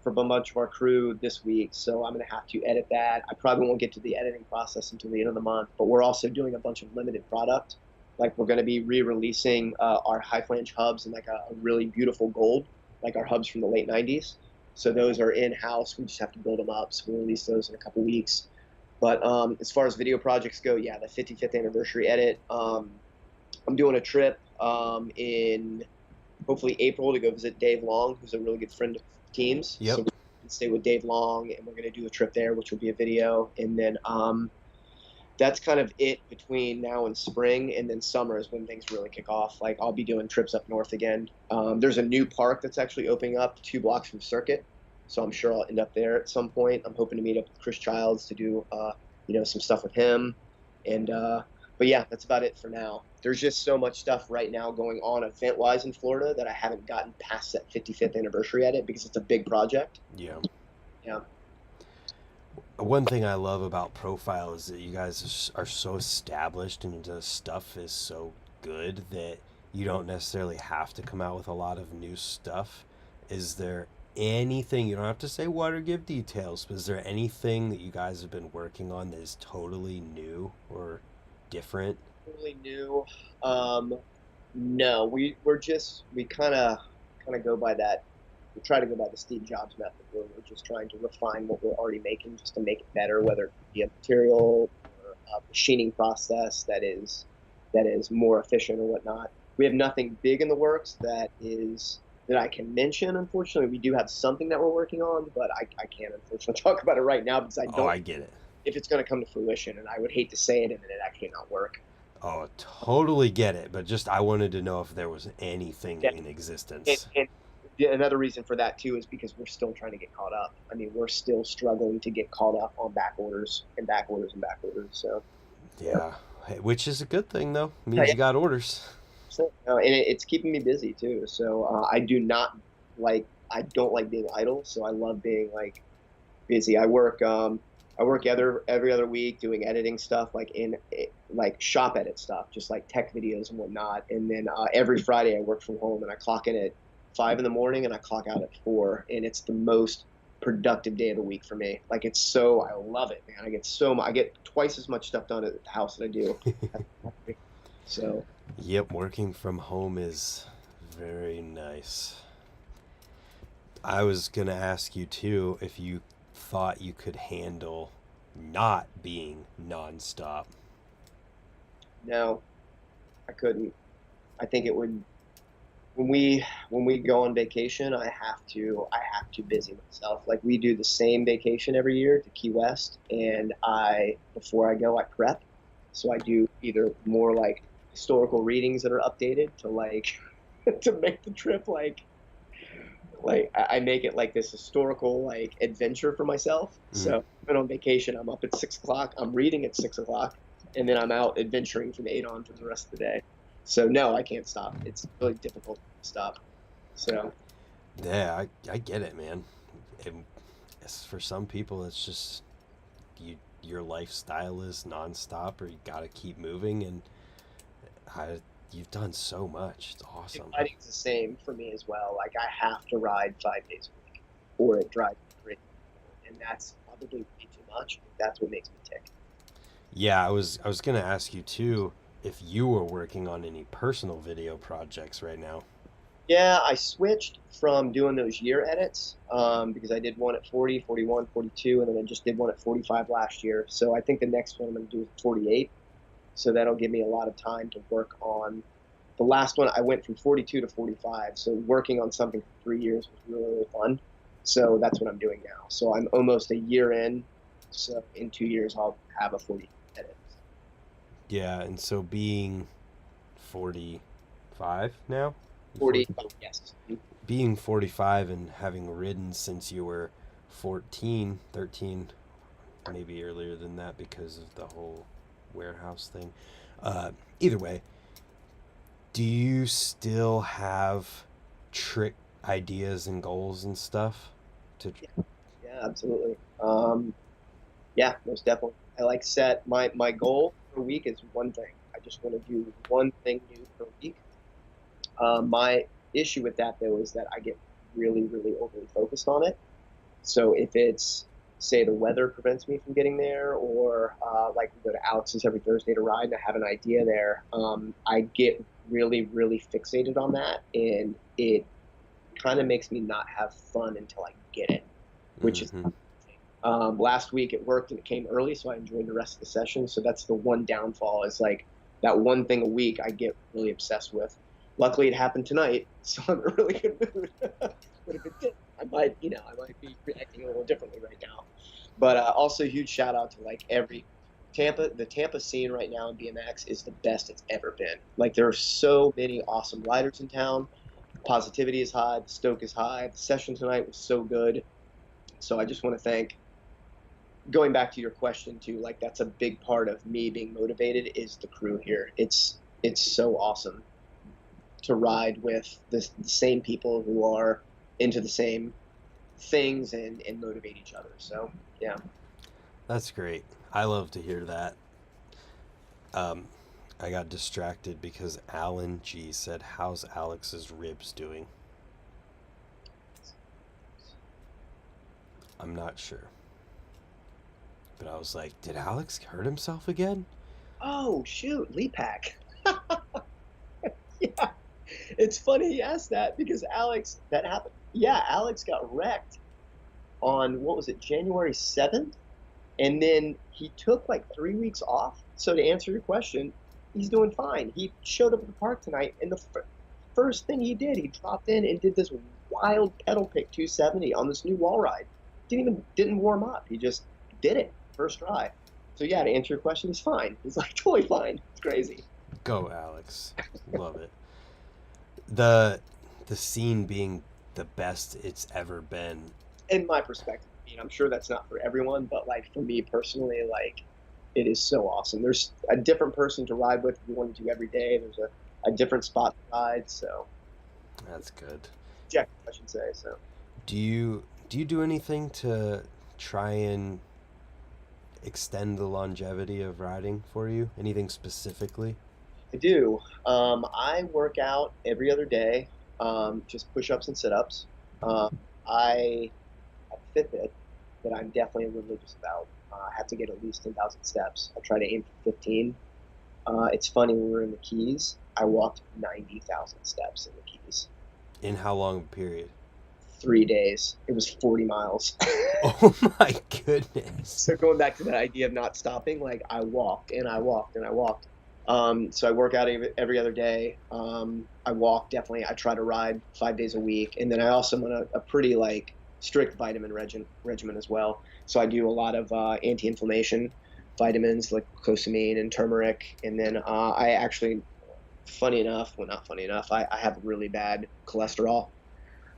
for a bunch of our crew this week, so I'm going to have to edit that. I probably won't get to the editing process until the end of the month, but we're also doing a bunch of limited product. Like we're going to be re-releasing our high flange hubs in like a really beautiful gold, like our hubs from the late 90s. So those are in-house. We just have to build them up. So we'll release those in a couple weeks. But as far as video projects go, yeah, the 55th anniversary edit. I'm doing a trip in hopefully April to go visit Dave Long, who's a really good friend of teams. yep. So we can stay with Dave Long, and we're going to do a trip there, which will be a video. And then that's kind of it between now and spring, and then summer is when things really kick off. Like I'll be doing trips up north again. There's a new park that's actually opening up 2 blocks from Circuit, so I'm sure I'll end up there at some point. I'm hoping to meet up with Chris Childs to do some stuff with him, and but yeah, that's about it for now. There's just so much stuff right now going on event-wise in Florida that I haven't gotten past that 55th anniversary edit because it's a big project. Yeah. Yeah. One thing I love about Profile is that you guys are so established and the stuff is so good that you don't necessarily have to come out with a lot of new stuff. Is there anything, you don't have to say what or give details, but is there anything that you guys have been working on that is totally new or different? Totally new. No, we kind of go by that. We try to go by the Steve Jobs method, where we're just trying to refine what we're already making just to make it better, whether it be a material or a machining process that is more efficient or whatnot. We have nothing big in the works that I can mention. Unfortunately, we do have something that we're working on, but I can't unfortunately talk about it right now because I don't. Oh, I get it. If it's going to come to fruition, and I would hate to say it and then it actually not work. Oh, totally get it. But just I wanted to know if there was anything in existence. And another reason for that too is because we're still trying to get caught up. I mean, we're still struggling to get caught up on back orders and back orders and back orders. So Yeah, hey, which is a good thing though. Means you got orders. and it's keeping me busy too. So I don't like being idle. So I love being like busy. I work every other week doing editing stuff, like shop edit stuff, just like tech videos and whatnot. And then every Friday I work from home and I clock in at 5 in the morning and I clock out at 4, and it's the most productive day of the week for me. Like I love it, man. I get twice as much stuff done at the house that I do. So. Yep, working from home is very nice. I was gonna ask you too if you thought you could handle not being nonstop. No, I couldn't. I think it would when we go on vacation, I have to busy myself. Like we do the same vacation every year to Key West, and I before I go I prep. So I do either more like historical readings that are updated to like to make the trip like I make it like this historical like adventure for myself. Mm. So when on vacation, I'm up at 6 o'clock. I'm reading at 6 o'clock, and then I'm out adventuring from 8 on for the rest of the day. So no, I can't stop. It's really difficult to stop. So Yeah, I get it, man. And for some people, it's just your lifestyle is nonstop, or you gotta keep moving, and I, you've done so much. It's awesome. riding's the same for me as well. Like I have to ride 5 days a week, or it drives me crazy, and that's probably way too much. That's what makes me tick. Yeah, I was gonna ask you too if you were working on any personal video projects right now. Yeah, I switched from doing those year edits because I did one at 40, 41, 42, and then I just did one at 45 last year. So I think the next one I'm going to do is 48. So that'll give me a lot of time to work on. The last one, I went from 42 to 45. So working on something for 3 years was really, really fun. So that's what I'm doing now. So I'm almost a year in. So in 2 years, I'll have a 40 edit. Yeah, and so being 45 now, 40, yes. being 45 and having ridden since you were 14, 13, maybe earlier than that because of the whole warehouse thing. Either way, do you still have trick ideas and goals and stuff to Yeah, absolutely. Yeah, most definitely. I like set my goal per week is one thing. I just want to do one thing new per week. My issue with that though is that I get really, really overly focused on it. So if it's say the weather prevents me from getting there, or like we go to Alex's every Thursday to ride, and I have an idea there, I get really, really fixated on that, and it kind of makes me not have fun until I get it, which is Mm-hmm. last week it worked and it came early, so I enjoyed the rest of the session. So that's the one downfall is like that one thing a week I get really obsessed with. Luckily, it happened tonight, so I'm in a really good mood. But if it didn't, I might be reacting a little differently right now. But also, huge shout out to like the Tampa scene right now in BMX is the best it's ever been. Like there are so many awesome riders in town. Positivity is high, the stoke is high. The session tonight was so good. So I just want to thank going back to your question too, like that's a big part of me being motivated is the crew here. It's so awesome to ride with the same people who are into the same things and motivate each other. So yeah. That's great. I love to hear that. Um, I got distracted because Alan G said, "How's Alex's ribs doing?" I'm not sure, but I was like, "Did Alex hurt himself again?" Oh shoot, Lee Pack. Yeah, it's funny he asked that because Alex that happened. Yeah, Alex got wrecked on what was it, January 7th, and then he took like 3 weeks off. So to answer your question, he's doing fine. He showed up at the park tonight, and the first thing he did, he dropped in and did this wild pedal pick 270 on this new wall ride. Didn't warm up. He just did it first try. So yeah, to answer your question, he's fine. He's like totally fine. It's crazy. Go, Alex. Love it. The the scene being the best it's ever been. In my perspective, I mean, I'm sure that's not for everyone, but like for me personally, like it is so awesome. There's a different person to ride with if you want to do every day. There's a different spot to ride. So That's good. Jack, I should say. So Do you do anything to try and extend the longevity of riding for you? Anything specifically? I do. I work out every other day, just push-ups and sit-ups. I have a Fitbit that I'm definitely religious about. I have to get at least 10,000 steps. I try to aim for 15. It's funny, when we were in the Keys, I walked 90,000 steps in the Keys. In how long a period? 3 days. It was 40 miles. Oh my goodness. So going back to that idea of not stopping, like I walked and I walked and I walked. So I work out every other day. I walk definitely. I try to ride 5 days a week, and then I also am on a pretty like strict vitamin regimen as well. So I do a lot of anti-inflammation vitamins like glucosamine and turmeric, and then I actually, funny enough, well not funny enough, I have really bad cholesterol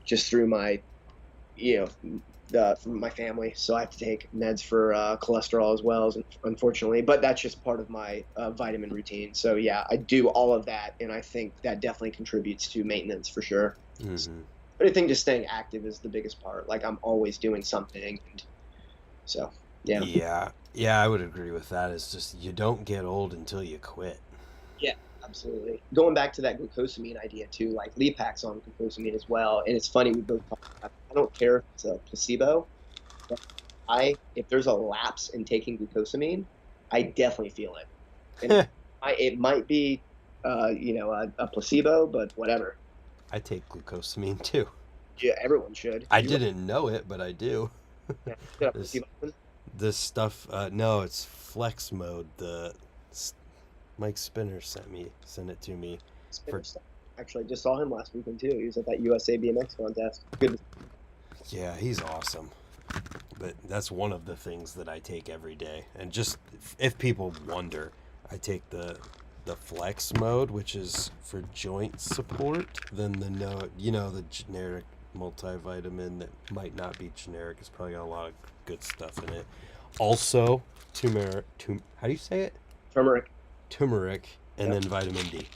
just through my you know from my family, so I have to take meds for cholesterol as well, as unfortunately. But that's just part of my vitamin routine. So yeah, I do all of that, and I think that definitely contributes to maintenance for sure. Mm-hmm. But I think just staying active is the biggest part. Like I'm always doing something, and so yeah. Yeah, yeah, I would agree with that. It's just you don't get old until you quit. Yeah, absolutely. Going back to that glucosamine idea too, like Lee packs on glucosamine as well, and it's funny we both talk about it. I don't care if it's a placebo. If there's a lapse in taking glucosamine, I definitely feel it. And it might be, a placebo, but whatever. I take glucosamine too. Yeah, everyone should. I didn't know it, but I do. Yeah, get a This placebo. this stuff. No, it's flex mode. Mike Spinner sent it to me. Spinner stuff. Actually, I just saw him last weekend too. He was at that USA BMX contest. Good. Yeah, he's awesome. But that's one of the things that I take every day. And just if people wonder, I take the flex mode, which is for joint support. Then the generic multivitamin that might not be generic. It's probably got a lot of good stuff in it. Also, how do you say it? Turmeric. Turmeric, and Yep. then vitamin D.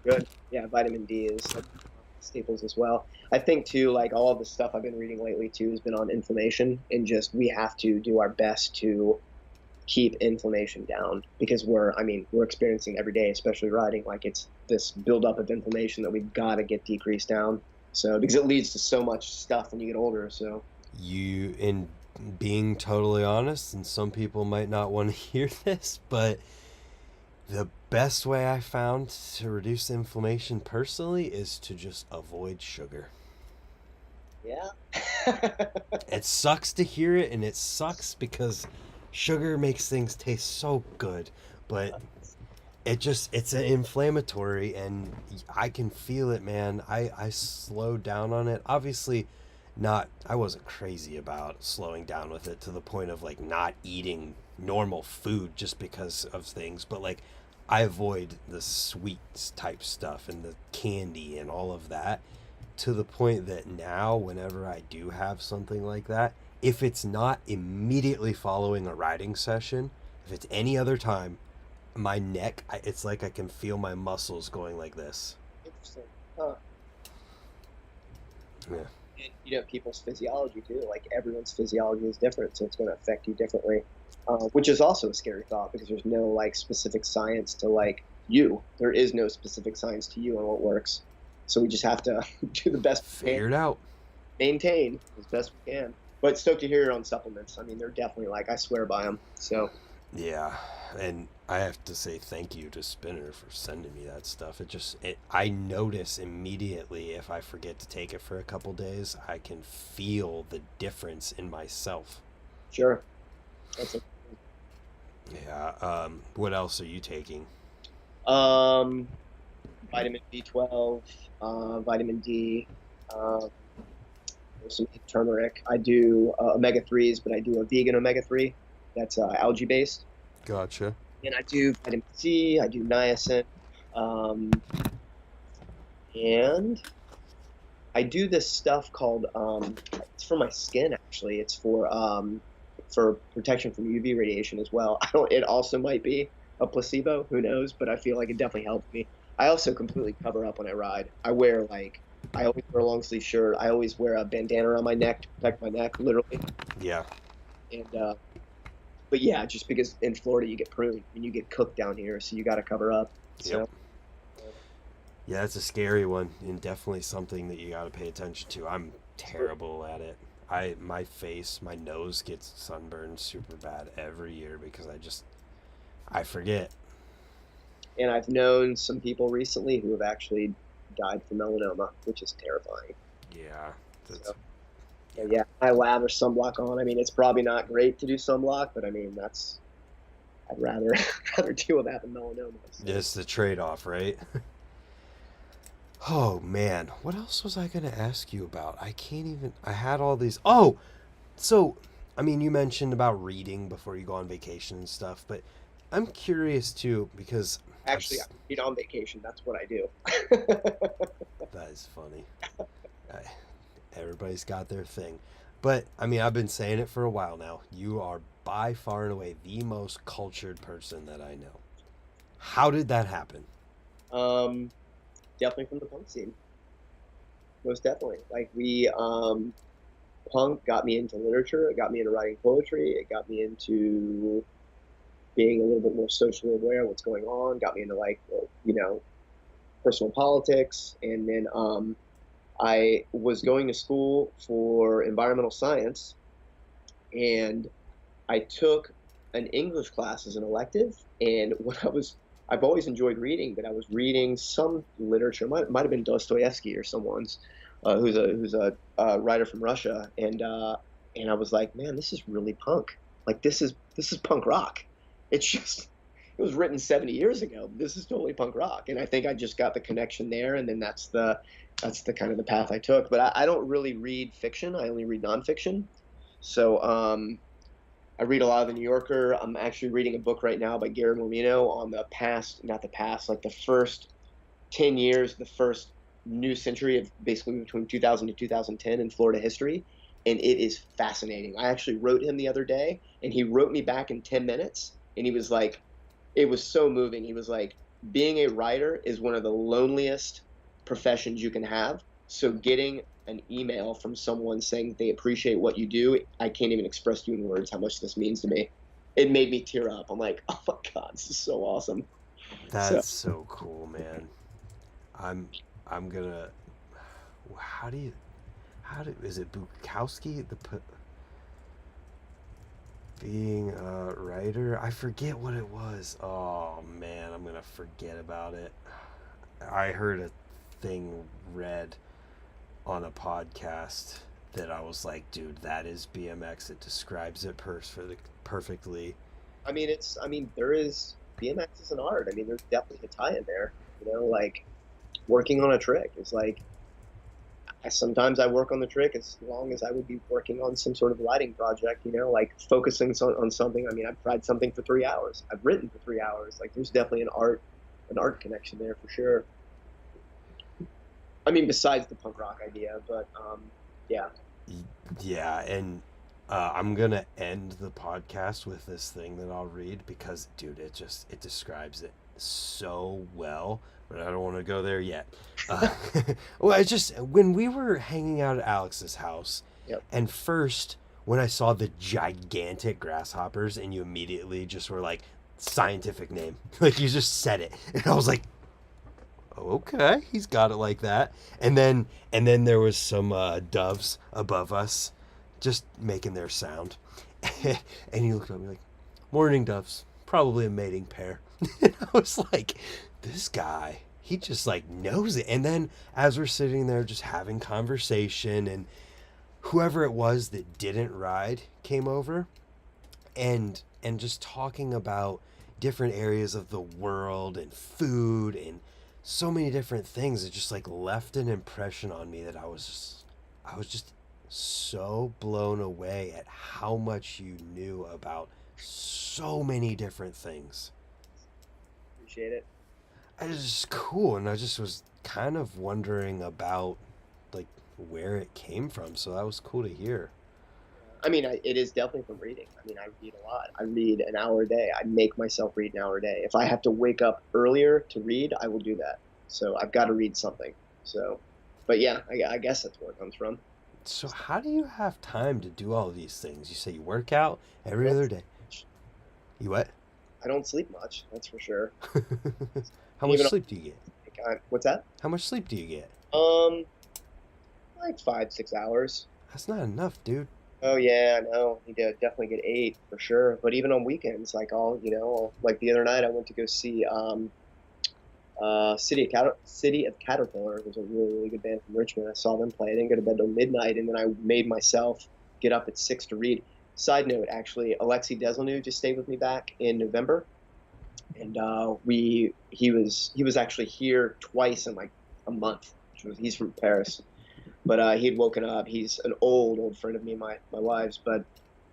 Good. Yeah, vitamin D is staples as well. I think too, like all of the stuff I've been reading lately too has been on inflammation, and just we have to do our best to keep inflammation down because we're experiencing every day, especially riding, like it's this buildup of inflammation that we've got to get decreased down. So because it leads to so much stuff when you get older. So In being totally honest, and some people might not want to hear this, but the best way I found to reduce inflammation personally is to just avoid sugar. yeah. It sucks to hear it, and it sucks because sugar makes things taste so good, but it's an inflammatory, and I can feel it, man. I slowed down on it. Obviously, I wasn't crazy about slowing down with it to the point of like not eating normal food just because of things, but like I avoid the sweets type stuff and the candy and all of that to the point that now whenever I do have something like that, if it's not immediately following a riding session, if it's any other time, my neck, it's like I can feel my muscles going like this. Interesting. Huh. Yeah. And people's physiology too. Like everyone's physiology is different, so it's going to affect you differently. Which is also a scary thought because there's no like specific science to like you. There is no specific science to you on what works. So we just have to do the best we Figure it out. maintain as best we can. But stoked to hear your own supplements. I mean, they're definitely like I swear by them. So Yeah, and I have to say thank you to Spinner for sending me that stuff. I notice immediately if I forget to take it for a couple days, I can feel the difference in myself. sure, that's Yeah. What else are you taking? a vitamin B12, vitamin D, some turmeric. I do omega 3s, but I do a vegan omega 3 that's algae based. Gotcha. And I do vitamin C, I do niacin, um, and I do this stuff called it's for my skin actually. It's for protection from UV radiation as well. I don't. It also might be a placebo. Who knows? But I feel like it definitely helped me. I also completely cover up when I ride. I always wear a long sleeve shirt. I always wear a bandana around my neck to protect my neck, literally. Yeah. And but yeah, just because in Florida you get pruned and you get cooked down here, so you got to cover up. So Yep. Yeah, that's a scary one, and definitely something that you got to pay attention to. I'm terrible at it. My nose gets sunburned super bad every year because I forget. and I've known some people recently who have actually died from melanoma, which is terrifying. Yeah. That's, So, yeah, I lather sunblock on. I mean, it's probably not great to do sunblock, but I mean, I'd rather rather deal with that than melanoma. So. It's the trade-off, right? Oh man, what else was I gonna ask you about? I can't even. I had all these. Oh, so I mean, you mentioned about reading before you go on vacation and stuff, but I'm curious too because Actually, I read on vacation. That's what I do. that is funny. I, everybody's got their thing, but I mean, I've been saying it for a while now. You are by far and away the most cultured person that I know. How did that happen? um, Definitely from the punk scene. Most definitely. Like punk got me into literature. It got me into writing poetry. It got me into being a little bit more socially aware of what's going on. Got me into like personal politics, and then I was going to school for environmental science, and I took an English class as an elective. And I've always enjoyed reading, but I was reading some literature. Might have been Dostoevsky or someone's, who's a writer from Russia, and I was like, man, this is really punk. Like this is punk rock. It's just it was written 70 years ago. This is totally punk rock, and I think I just got the connection there, and then that's the kind of the path I took. But I don't really read fiction. I only read nonfiction. So I read a lot of the New Yorker. I'm actually reading a book right now by Gary Moreno on the past, not the past, like the first 10 years, the first new century of basically between 2000 to 2010 in Florida history. And it is fascinating. I actually wrote him the other day, and he wrote me back in 10 minutes. And he was like, it was so moving. He was like, being a writer is one of the loneliest professions you can have. So getting an email from someone saying they appreciate what you do, I can't even express to you in words how much this means to me. It made me tear up. I'm like, oh my God, this is so awesome. So That's so cool, man. I'm I'm gonna. How do you? Is it Bukowski? Being a writer? I forget what it was. Oh man, I'm gonna forget about it. I heard a thing read on a podcast that I was like, dude, that is BMX. It describes it perfectly. there is BMX is an art. I mean, there's definitely a tie in there. Like working on a trick is like sometimes I work on the trick as long as I would be working on some sort of writing project, like focusing on something. I mean, I've tried something for 3 hours. I've written for 3 hours. Like there's definitely an art connection there for sure. I mean, besides the punk rock idea, but yeah. Yeah, and I'm gonna end the podcast with this thing that I'll read because, dude, it describes it so well. But I don't want to go there yet. Uh, well, it's just when we were hanging out at Alex's house, Yep. and first when I saw the gigantic grasshoppers, and you immediately just were like, scientific name, like you just said it, and I was like, okay, he's got it like that. And then there was some doves above us, just making their sound. And he looked at me like, "Morning doves, probably a mating pair." And I was like, "This guy, he just like knows it." And then as we're sitting there just having conversation, and whoever it was that didn't ride came over, and just talking about different areas of the world and food and so many different things, it just like left an impression on me that I was just so blown away at how much you knew about so many different things. Appreciate it. It was just cool, and I just was kind of wondering about like where it came from, so that was cool to hear. I mean, it is definitely from reading. I mean, I read a lot. I read an hour a day. I make myself read an hour a day. If I have to wake up earlier to read, I will do that. So I've got to read something. So, but yeah, I guess that's where it comes from. So how do you have time to do all these things? You say you work out I every don't, other day. You what? I don't sleep much, that's for sure. How And much even sleep do you get? what's that? How much sleep do you get? Um, like 5, 6 hours. That's not enough, dude. Oh yeah, I know. You definitely get 8 for sure. But even on weekends, like like the other night, I went to go see City of Caterpillar. It was a really really good band from Richmond. I saw them play. I didn't go to bed till midnight, and then I made myself get up at 6 to read. Side note, actually, Alexei Desilnu just stayed with me back in November, and he was actually here twice in like a month. He's from Paris, but he had woken up. He's an old friend of me and my wife's, but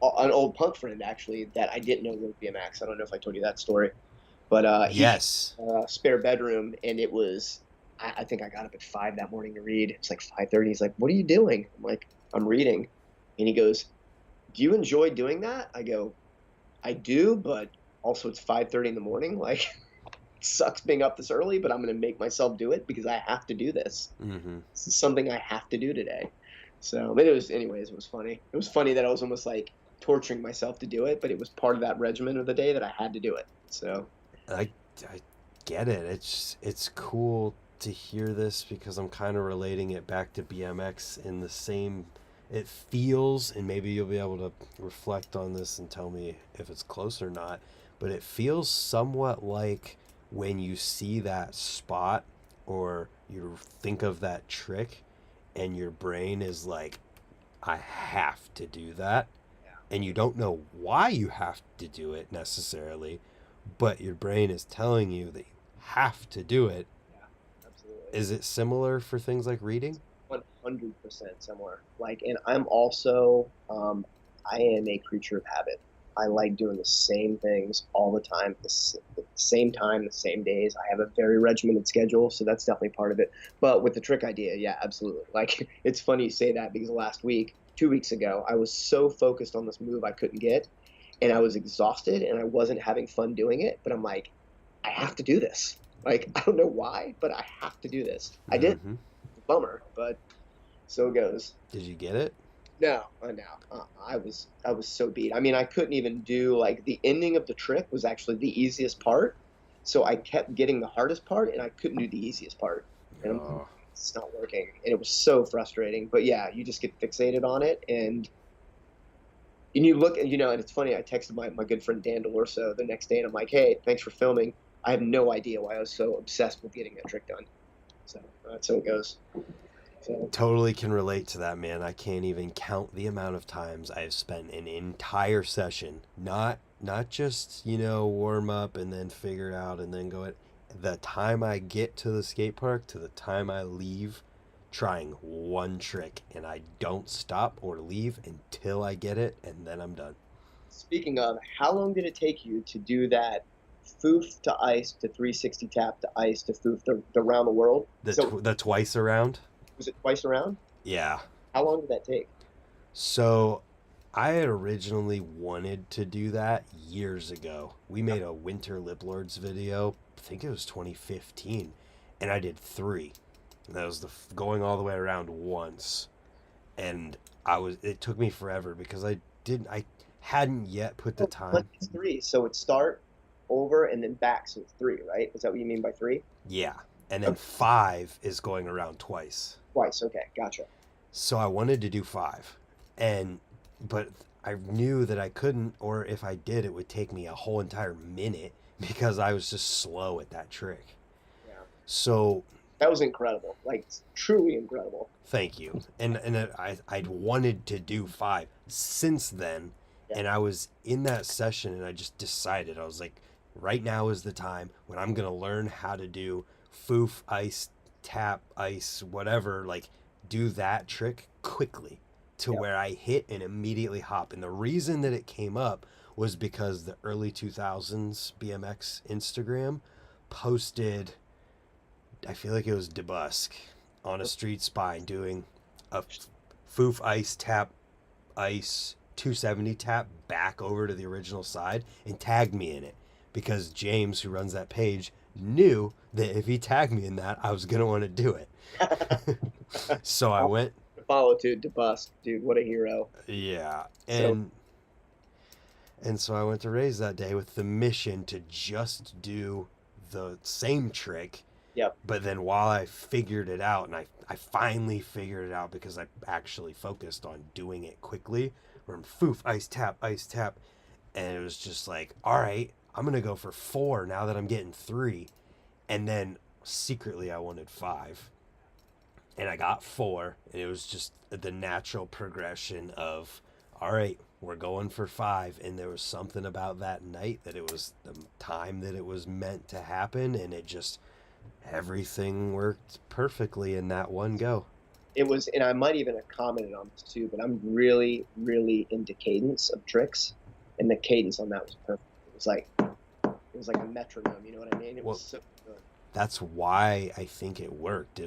an old punk friend actually that I didn't know rode BMX. I don't know if I told you that story, but he Yes. spare bedroom, and it was. I think I got up at 5 that morning to read. It's like 5:30. He's like, "What are you doing?" I'm like, "I'm reading," and he goes, "Do you enjoy doing that?" I go, "I do, but also it's 5:30 in the morning. Like, it sucks being up this early, but I'm going to make myself do it because I have to do this. Mm-hmm. This is something I have to do today." So, but it was, anyways, it was funny. It was funny that I was almost like torturing myself to do it, but it was part of that regimen of the day that I had to do it. So, I get it. It's cool to hear this because I'm kind of relating it back to BMX in the same. It feels, and maybe you'll be able to reflect on this and tell me if it's close or not, but it feels somewhat like when you see that spot or you think of that trick and your brain is like, I have to do that. And you don't know why you have to do it necessarily, but your brain is telling you that you have to do it. yeah, absolutely. Is it similar for things like reading? 100% similar. Like, and I'm also, I am a creature of habit. I like doing the same things all the time, the same time, the same days. I have a very regimented schedule, so that's definitely part of it. But with the trick idea, yeah, absolutely. Like, it's funny you say that because last week, 2 weeks ago, I was so focused on this move I couldn't get, and I was exhausted, and I wasn't having fun doing it. But I'm like, I have to do this. Like, I don't know why, but I have to do this. I did. Mm-hmm. Bummer, but so it goes. Did you get it? No, no. I was so beat. I mean, I couldn't even do like the ending of the trick was actually the easiest part. So I kept getting the hardest part and I couldn't do the easiest part. And I'm Oh, it's not working. And it was so frustrating. But yeah, you just get fixated on it and you look and and it's funny, I texted my good friend Dan Delorso the next day and I'm like, "Hey, thanks for filming. I have no idea why I was so obsessed with getting that trick done." So that's how it goes. So totally can relate to that, man. I can't even count the amount of times I've spent an entire session, not just, warm up and then figure out and then go it. The time I get to the skate park to the time I leave trying one trick and I don't stop or leave until I get it and then I'm done. speaking of, how long did it take you to do that foof to ice to 360 tap to ice to foof the around the world? So The twice around? was it twice around? Yeah. How long did that take? So I had originally wanted to do that years ago. We made a Winter Lip Lords video, I think it was 2015, and I did three. And that was going all the way around once. And it took me forever because I hadn't yet put the Oh, but time. it's three. So it's start, over, and then back. So it's three, right? Is that what you mean by three? Yeah. And then Okay, five is going around twice. twice. Okay, gotcha. So I wanted to do five. And but I knew that I couldn't, or if I did it would take me a whole entire minute because I was just slow at that trick. Yeah, So that was incredible. Like truly incredible. thank you. And I'd wanted to do five since then, Yeah, and I was in that session and I just decided, I was like, right now is the time when I'm gonna learn how to do foof ice, tap ice, whatever, like do that trick quickly to yeah. where I hit and immediately hop. And the reason that it came up was because the early 2000s BMX Instagram posted, I feel like it was DeBusk on a street spine doing a foof ice tap ice 270 tap back over to the original side and tagged me in it because James, who runs that page, knew that if he tagged me in that, I was gonna want to do it. So I went, Follow to bust, dude. What a hero. yeah, So and so I went to Raise that day with the mission to just do the same trick. yep. But then while I figured it out, and I finally figured it out because I actually focused on doing it quickly, from foof, ice tap, and it was just like, all right, I'm going to go for four now that I'm getting three. And then secretly I wanted five. And I got four, and it was just the natural progression of, all right, we're going for 5, and there was something about that night that it was the time that it was meant to happen, and it just everything worked perfectly in that one go. It was, and I might even have commented on this too, but I'm really, really into cadence of tricks, and the cadence on that was perfect. It was like a metronome. You know what I mean? It was Well, so good. that's why I think it worked.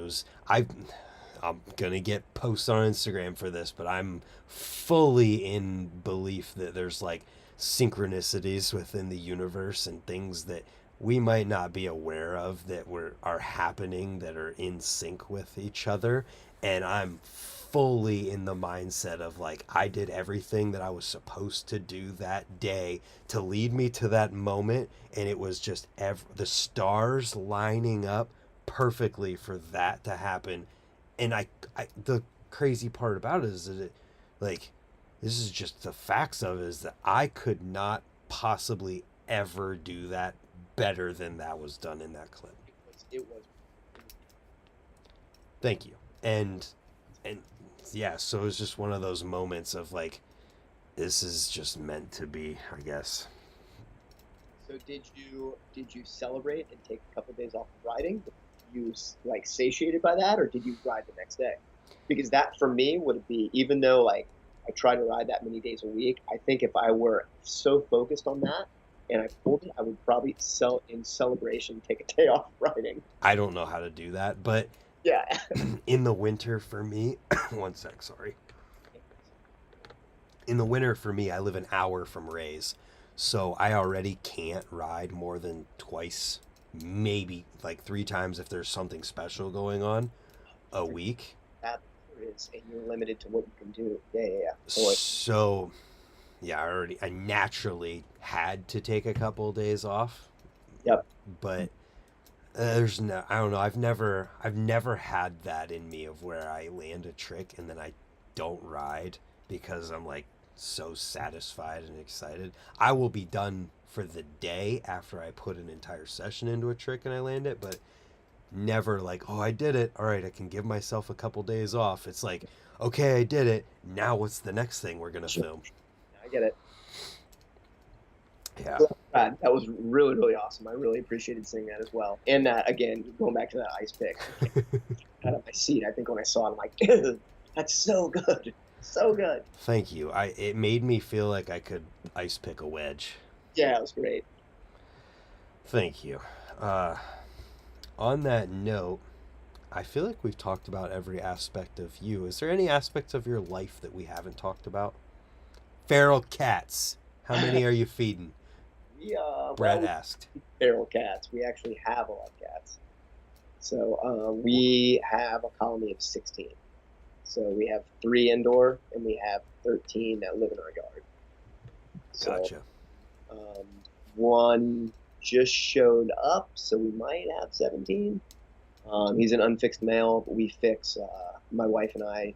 I'm gonna get posts on Instagram for this, but I'm fully in belief that there's like synchronicities within the universe and things that we might not be aware of that are happening that are in sync with each other. And I'm fully in the mindset of like I did everything that I was supposed to do that day to lead me to that moment, and it was just the stars lining up perfectly for that to happen. And the crazy part about it is that like this is just the facts of it, is that I could not possibly ever do that better than that was done in that clip. It was Thank you. And yeah, so it was just one of those moments of like this is just meant to be, I guess. So did you celebrate and take a couple days off of riding? Were you like satiated by that, or did you ride the next day? Because that for me would be, even though like I try to ride that many days a week, I think if I were so focused on that and I pulled it, I would probably in celebration take a day off riding. I don't know how to do that, but Yeah. in the winter for me, one sec, sorry. In the winter for me, I live an hour from Ray's, so I already can't ride more than twice, maybe like 3 times if there's something special going on a week. That is, and you're limited to what you can do. Yeah, yeah, yeah. So yeah, I naturally had to take a couple of days off, Yep. but there's no, I don't know, I've never had that in me of where I land a trick and then I don't ride because I'm like so satisfied and excited. I will be done for the day after I put an entire session into a trick and I land it, but never like, oh, I did it, all right, I can give myself a couple days off. It's like, okay, I did it, now what's the next thing we're gonna Sure. film? I get it. Yeah. That was really, really awesome. I really appreciated seeing that as well. And again, going back to that ice pick, out of my seat, I think when I saw it, I'm like, dude, that's so good. So good. Thank you. It made me feel like I could ice pick a wedge. Yeah, it was great. Thank you. uh on that note, I feel like we've talked about every aspect of you. Is there any aspects of your life that we haven't talked about? Feral cats. How many are you feeding? Brad Well, asked. feral cats. We actually have a lot of cats. So we have a colony of 16. So we have 3 indoor and we have 13 that live in our yard. So Gotcha. um, one just showed up, so we might have 17. He's an unfixed male, but we fix, my wife and I,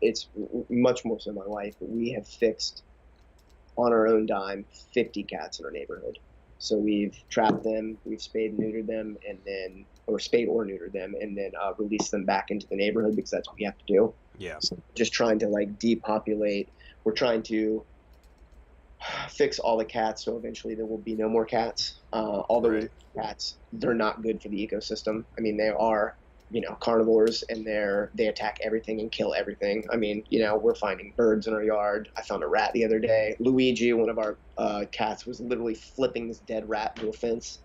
it's much more so my wife, but we have fixed on our own dime 50 cats in our neighborhood. So we've trapped them, we've spayed and neutered them, and then, or spayed or neutered them, and then released them back into the neighborhood because that's what we have to do. Yeah. So just trying to like depopulate. We're trying to fix all the cats so eventually there will be no more cats. Although Right. cats, they're not good for the ecosystem. I mean, they are, carnivores, and they attack everything and kill everything. I mean, we're finding birds in our yard. I found a rat the other day. Luigi, one of our cats, was literally flipping this dead rat into a fence.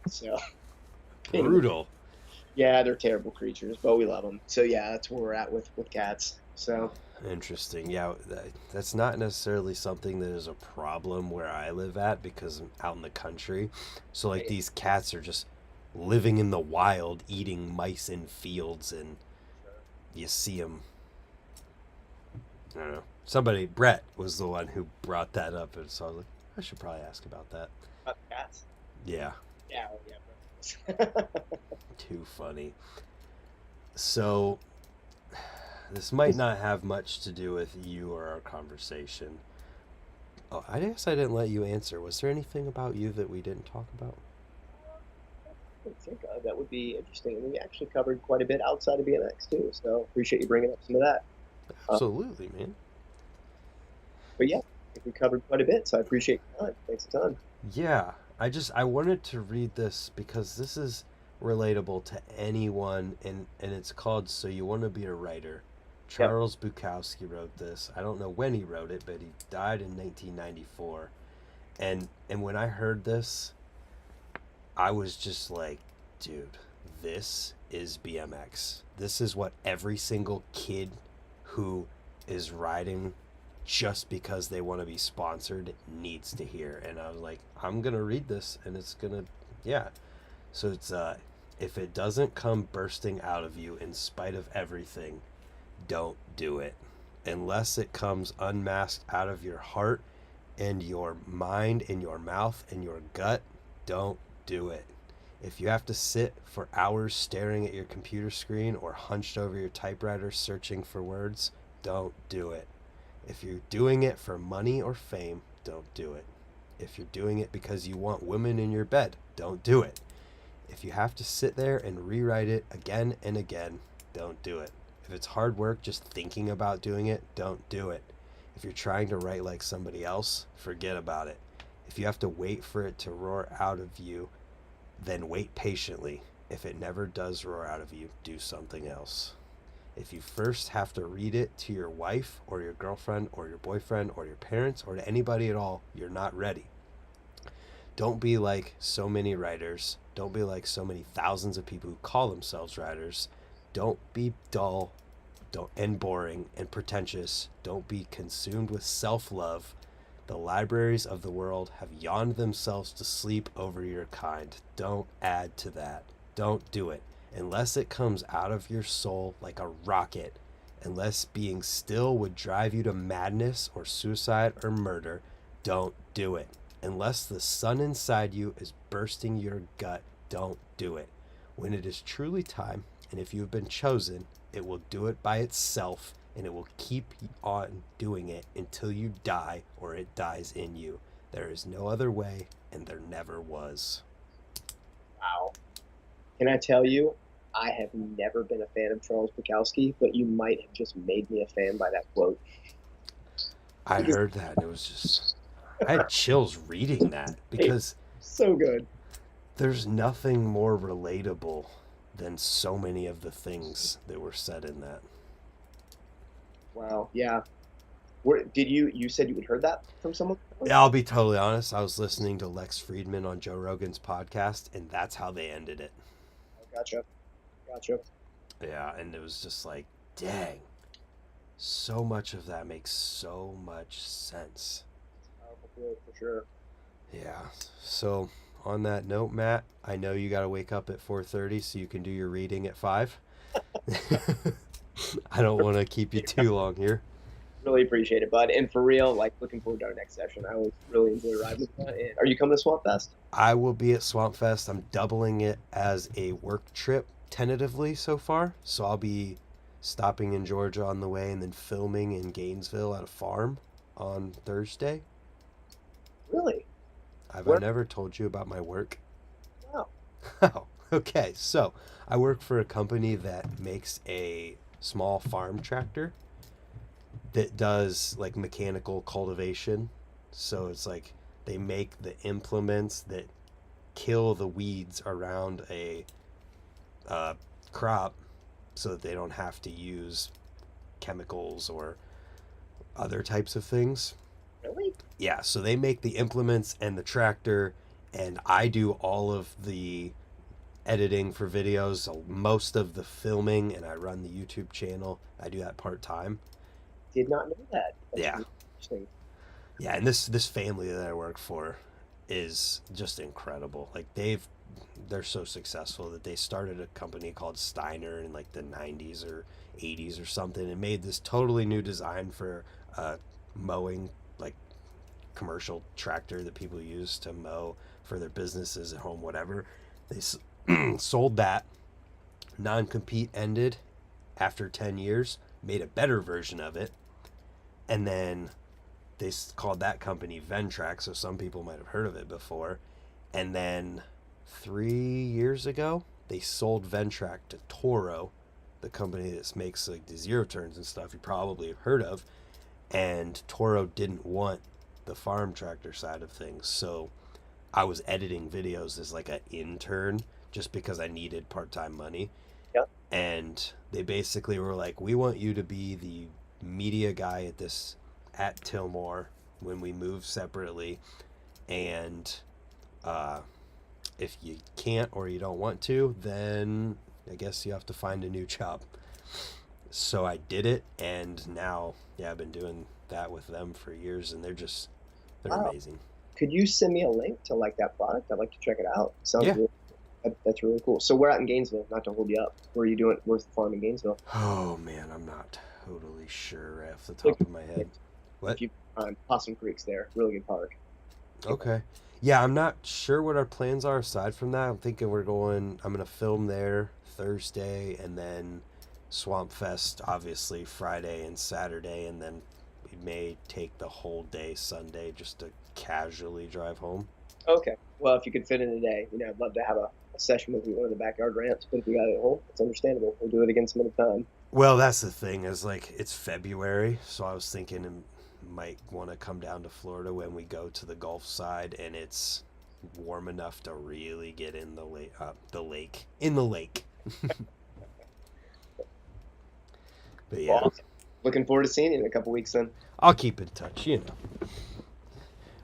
So Brutal. yeah, they're terrible creatures, but we love them. So yeah, that's where we're at with cats. So Interesting. Yeah, that's not necessarily something that is a problem where I live at because I'm out in the country. So like these cats are just living in the wild, eating mice in fields, and you see them. I don't know. Somebody, Brett, was the one who brought that up, and so I was like, I should probably ask about that. cats. Yeah, Yeah, oh, yeah. too funny. So this might not have much to do with you or our conversation. Oh, I guess I didn't let you answer. Was there anything about you that we didn't talk about? I think that would be interesting. And we actually covered quite a bit outside of BMX too. So appreciate you bringing up some of that. Uh, Absolutely, man. But yeah, I think we covered quite a bit, so I appreciate your time. Thanks a ton. Yeah, I wanted to read this because this is relatable to anyone, and it's called "So You Want to Be a Writer." Yep. Charles Bukowski wrote this. I don't know when he wrote it, but he died in 1994. And when I heard this, I was just like, dude, this is BMX. This is what every single kid who is riding just because they want to be sponsored needs to hear. And I was like, I'm going to read this and it's going to, yeah. So it's, if it doesn't come bursting out of you in spite of everything, don't do it. Unless it comes unmasked out of your heart and your mind and your mouth and your gut, don't do it. If you have to sit for hours staring at your computer screen or hunched over your typewriter searching for words, don't do it. If you're doing it for money or fame, don't do it. If you're doing it because you want women in your bed, don't do it. If you have to sit there and rewrite it again and again, don't do it. If it's hard work just thinking about doing it, don't do it. If you're trying to write like somebody else, forget about it. If you have to wait for it to roar out of you, then wait patiently. If it never does roar out of you, do something else. If you first have to read it to your wife or your girlfriend or your boyfriend or your parents or to anybody at all, you're not ready. Don't be like so many writers. Don't be like so many thousands of people who call themselves writers. Don't be dull and boring and pretentious. Don't be consumed with self-love. The libraries of the world have yawned themselves to sleep over your kind. Don't add to that. Don't do it. Unless it comes out of your soul like a rocket, unless being still would drive you to madness or suicide or murder, don't do it. Unless the sun inside you is bursting your gut, don't do it. When it is truly time, and if you have been chosen, it will do it by itself, and it will keep on doing it until you die or it dies in you. There is no other way, and there never was. Wow. Can I tell you, I have never been a fan of Charles Bukowski, but you might have just made me a fan by that quote. I Because heard that, and it was just, I had chills reading that it's because so good. there's nothing more relatable than so many of the things that were said in that. Wow. Yeah. Where did you said you had heard that from someone? Yeah, I'll be totally honest. I was listening to Lex Friedman on Joe Rogan's podcast, and that's how they ended it. Oh, gotcha. Gotcha. Yeah, and it was just like, dang, so much of that makes so much sense. Powerful quote for sure. Yeah. So on that note, Matt, I know you got to wake up at 4:30 so you can do your reading at 5. I don't want to keep you too long here. Really appreciate it, bud. And for real, like looking forward to our next session. I always really enjoy riding with you. And are you coming to Swamp Fest? I will be at Swamp Fest. I'm doubling it as a work trip tentatively so far. So I'll be stopping in Georgia on the way and then filming in Gainesville at a farm on Thursday. Really? Have I Where? never told you about my work? Wow. Oh, okay. So I work for a company that makes a small farm tractor that does like mechanical cultivation. So it's like they make the implements that kill the weeds around a uh, crop so that they don't have to use chemicals or other types of things. Really? Yeah, so they make the implements and the tractor, and I do all of the editing for videos, so most of the filming, and I run the YouTube channel. I do that part time. Did not know that. That's Yeah, really interesting. yeah, and this family that I work for is just incredible. Like they're so successful that they started a company called Steiner in like the 90s or 80s or something and made this totally new design for mowing, like commercial tractor that people use to mow for their businesses at home, whatever. They sold that. Non-compete ended after 10 years, made a better version of it, and then they called that company Ventrac, so some people might have heard of it before. And then 3 years ago, they sold Ventrac to Toro, the company that makes like the zero turns and stuff you probably have heard of. and Toro didn't want the farm tractor side of things, so I was editing videos as like an intern just because I needed part-time money. Yep. And they basically were like, we want you to be the media guy at Tillmore when we move separately, and if you can't or you don't want to, then I guess you have to find a new job. So I did it, and now, yeah, I've been doing that with them for years, and they're Wow. amazing. Could you send me a link to like that product? I'd like to check it out. Sounds Yeah. really, that's really cool. So we're out in Gainesville, not to hold you up. Where are you doing? Where's the farm in Gainesville? Oh man, I'm not totally sure right off the top of my head. What? If you Possum Creek's there, really good park. Okay. Yeah, I'm not sure what our plans are aside from that. I'm thinking I'm gonna film there Thursday, and then Swamp Fest obviously Friday and Saturday, and then we may take the whole day Sunday just to casually drive home. Okay. Well, if you could fit in a day, I'd love to have a session with you on the backyard ramps. But if you got it at home, it's understandable. We'll do it again some other time. Well, that's the thing is like it's February, so I was thinking I might want to come down to Florida when we go to the Gulf side and it's warm enough to really get in in the lake. But yeah, Well, looking forward to seeing you in a couple weeks then. I'll keep in touch, you know.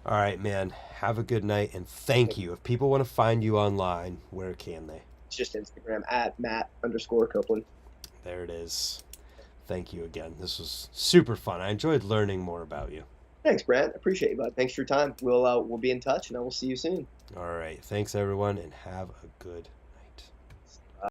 All right, man. Have a good night and thank you. If people want to find you online, where can they? It's just Instagram at Matt_Coplon. There it is. Thank you again. This was super fun. I enjoyed learning more about you. Thanks, Brad. Appreciate you, bud. Thanks for your time. We'll be in touch, and I will see you soon. All right. Thanks, everyone, and have a good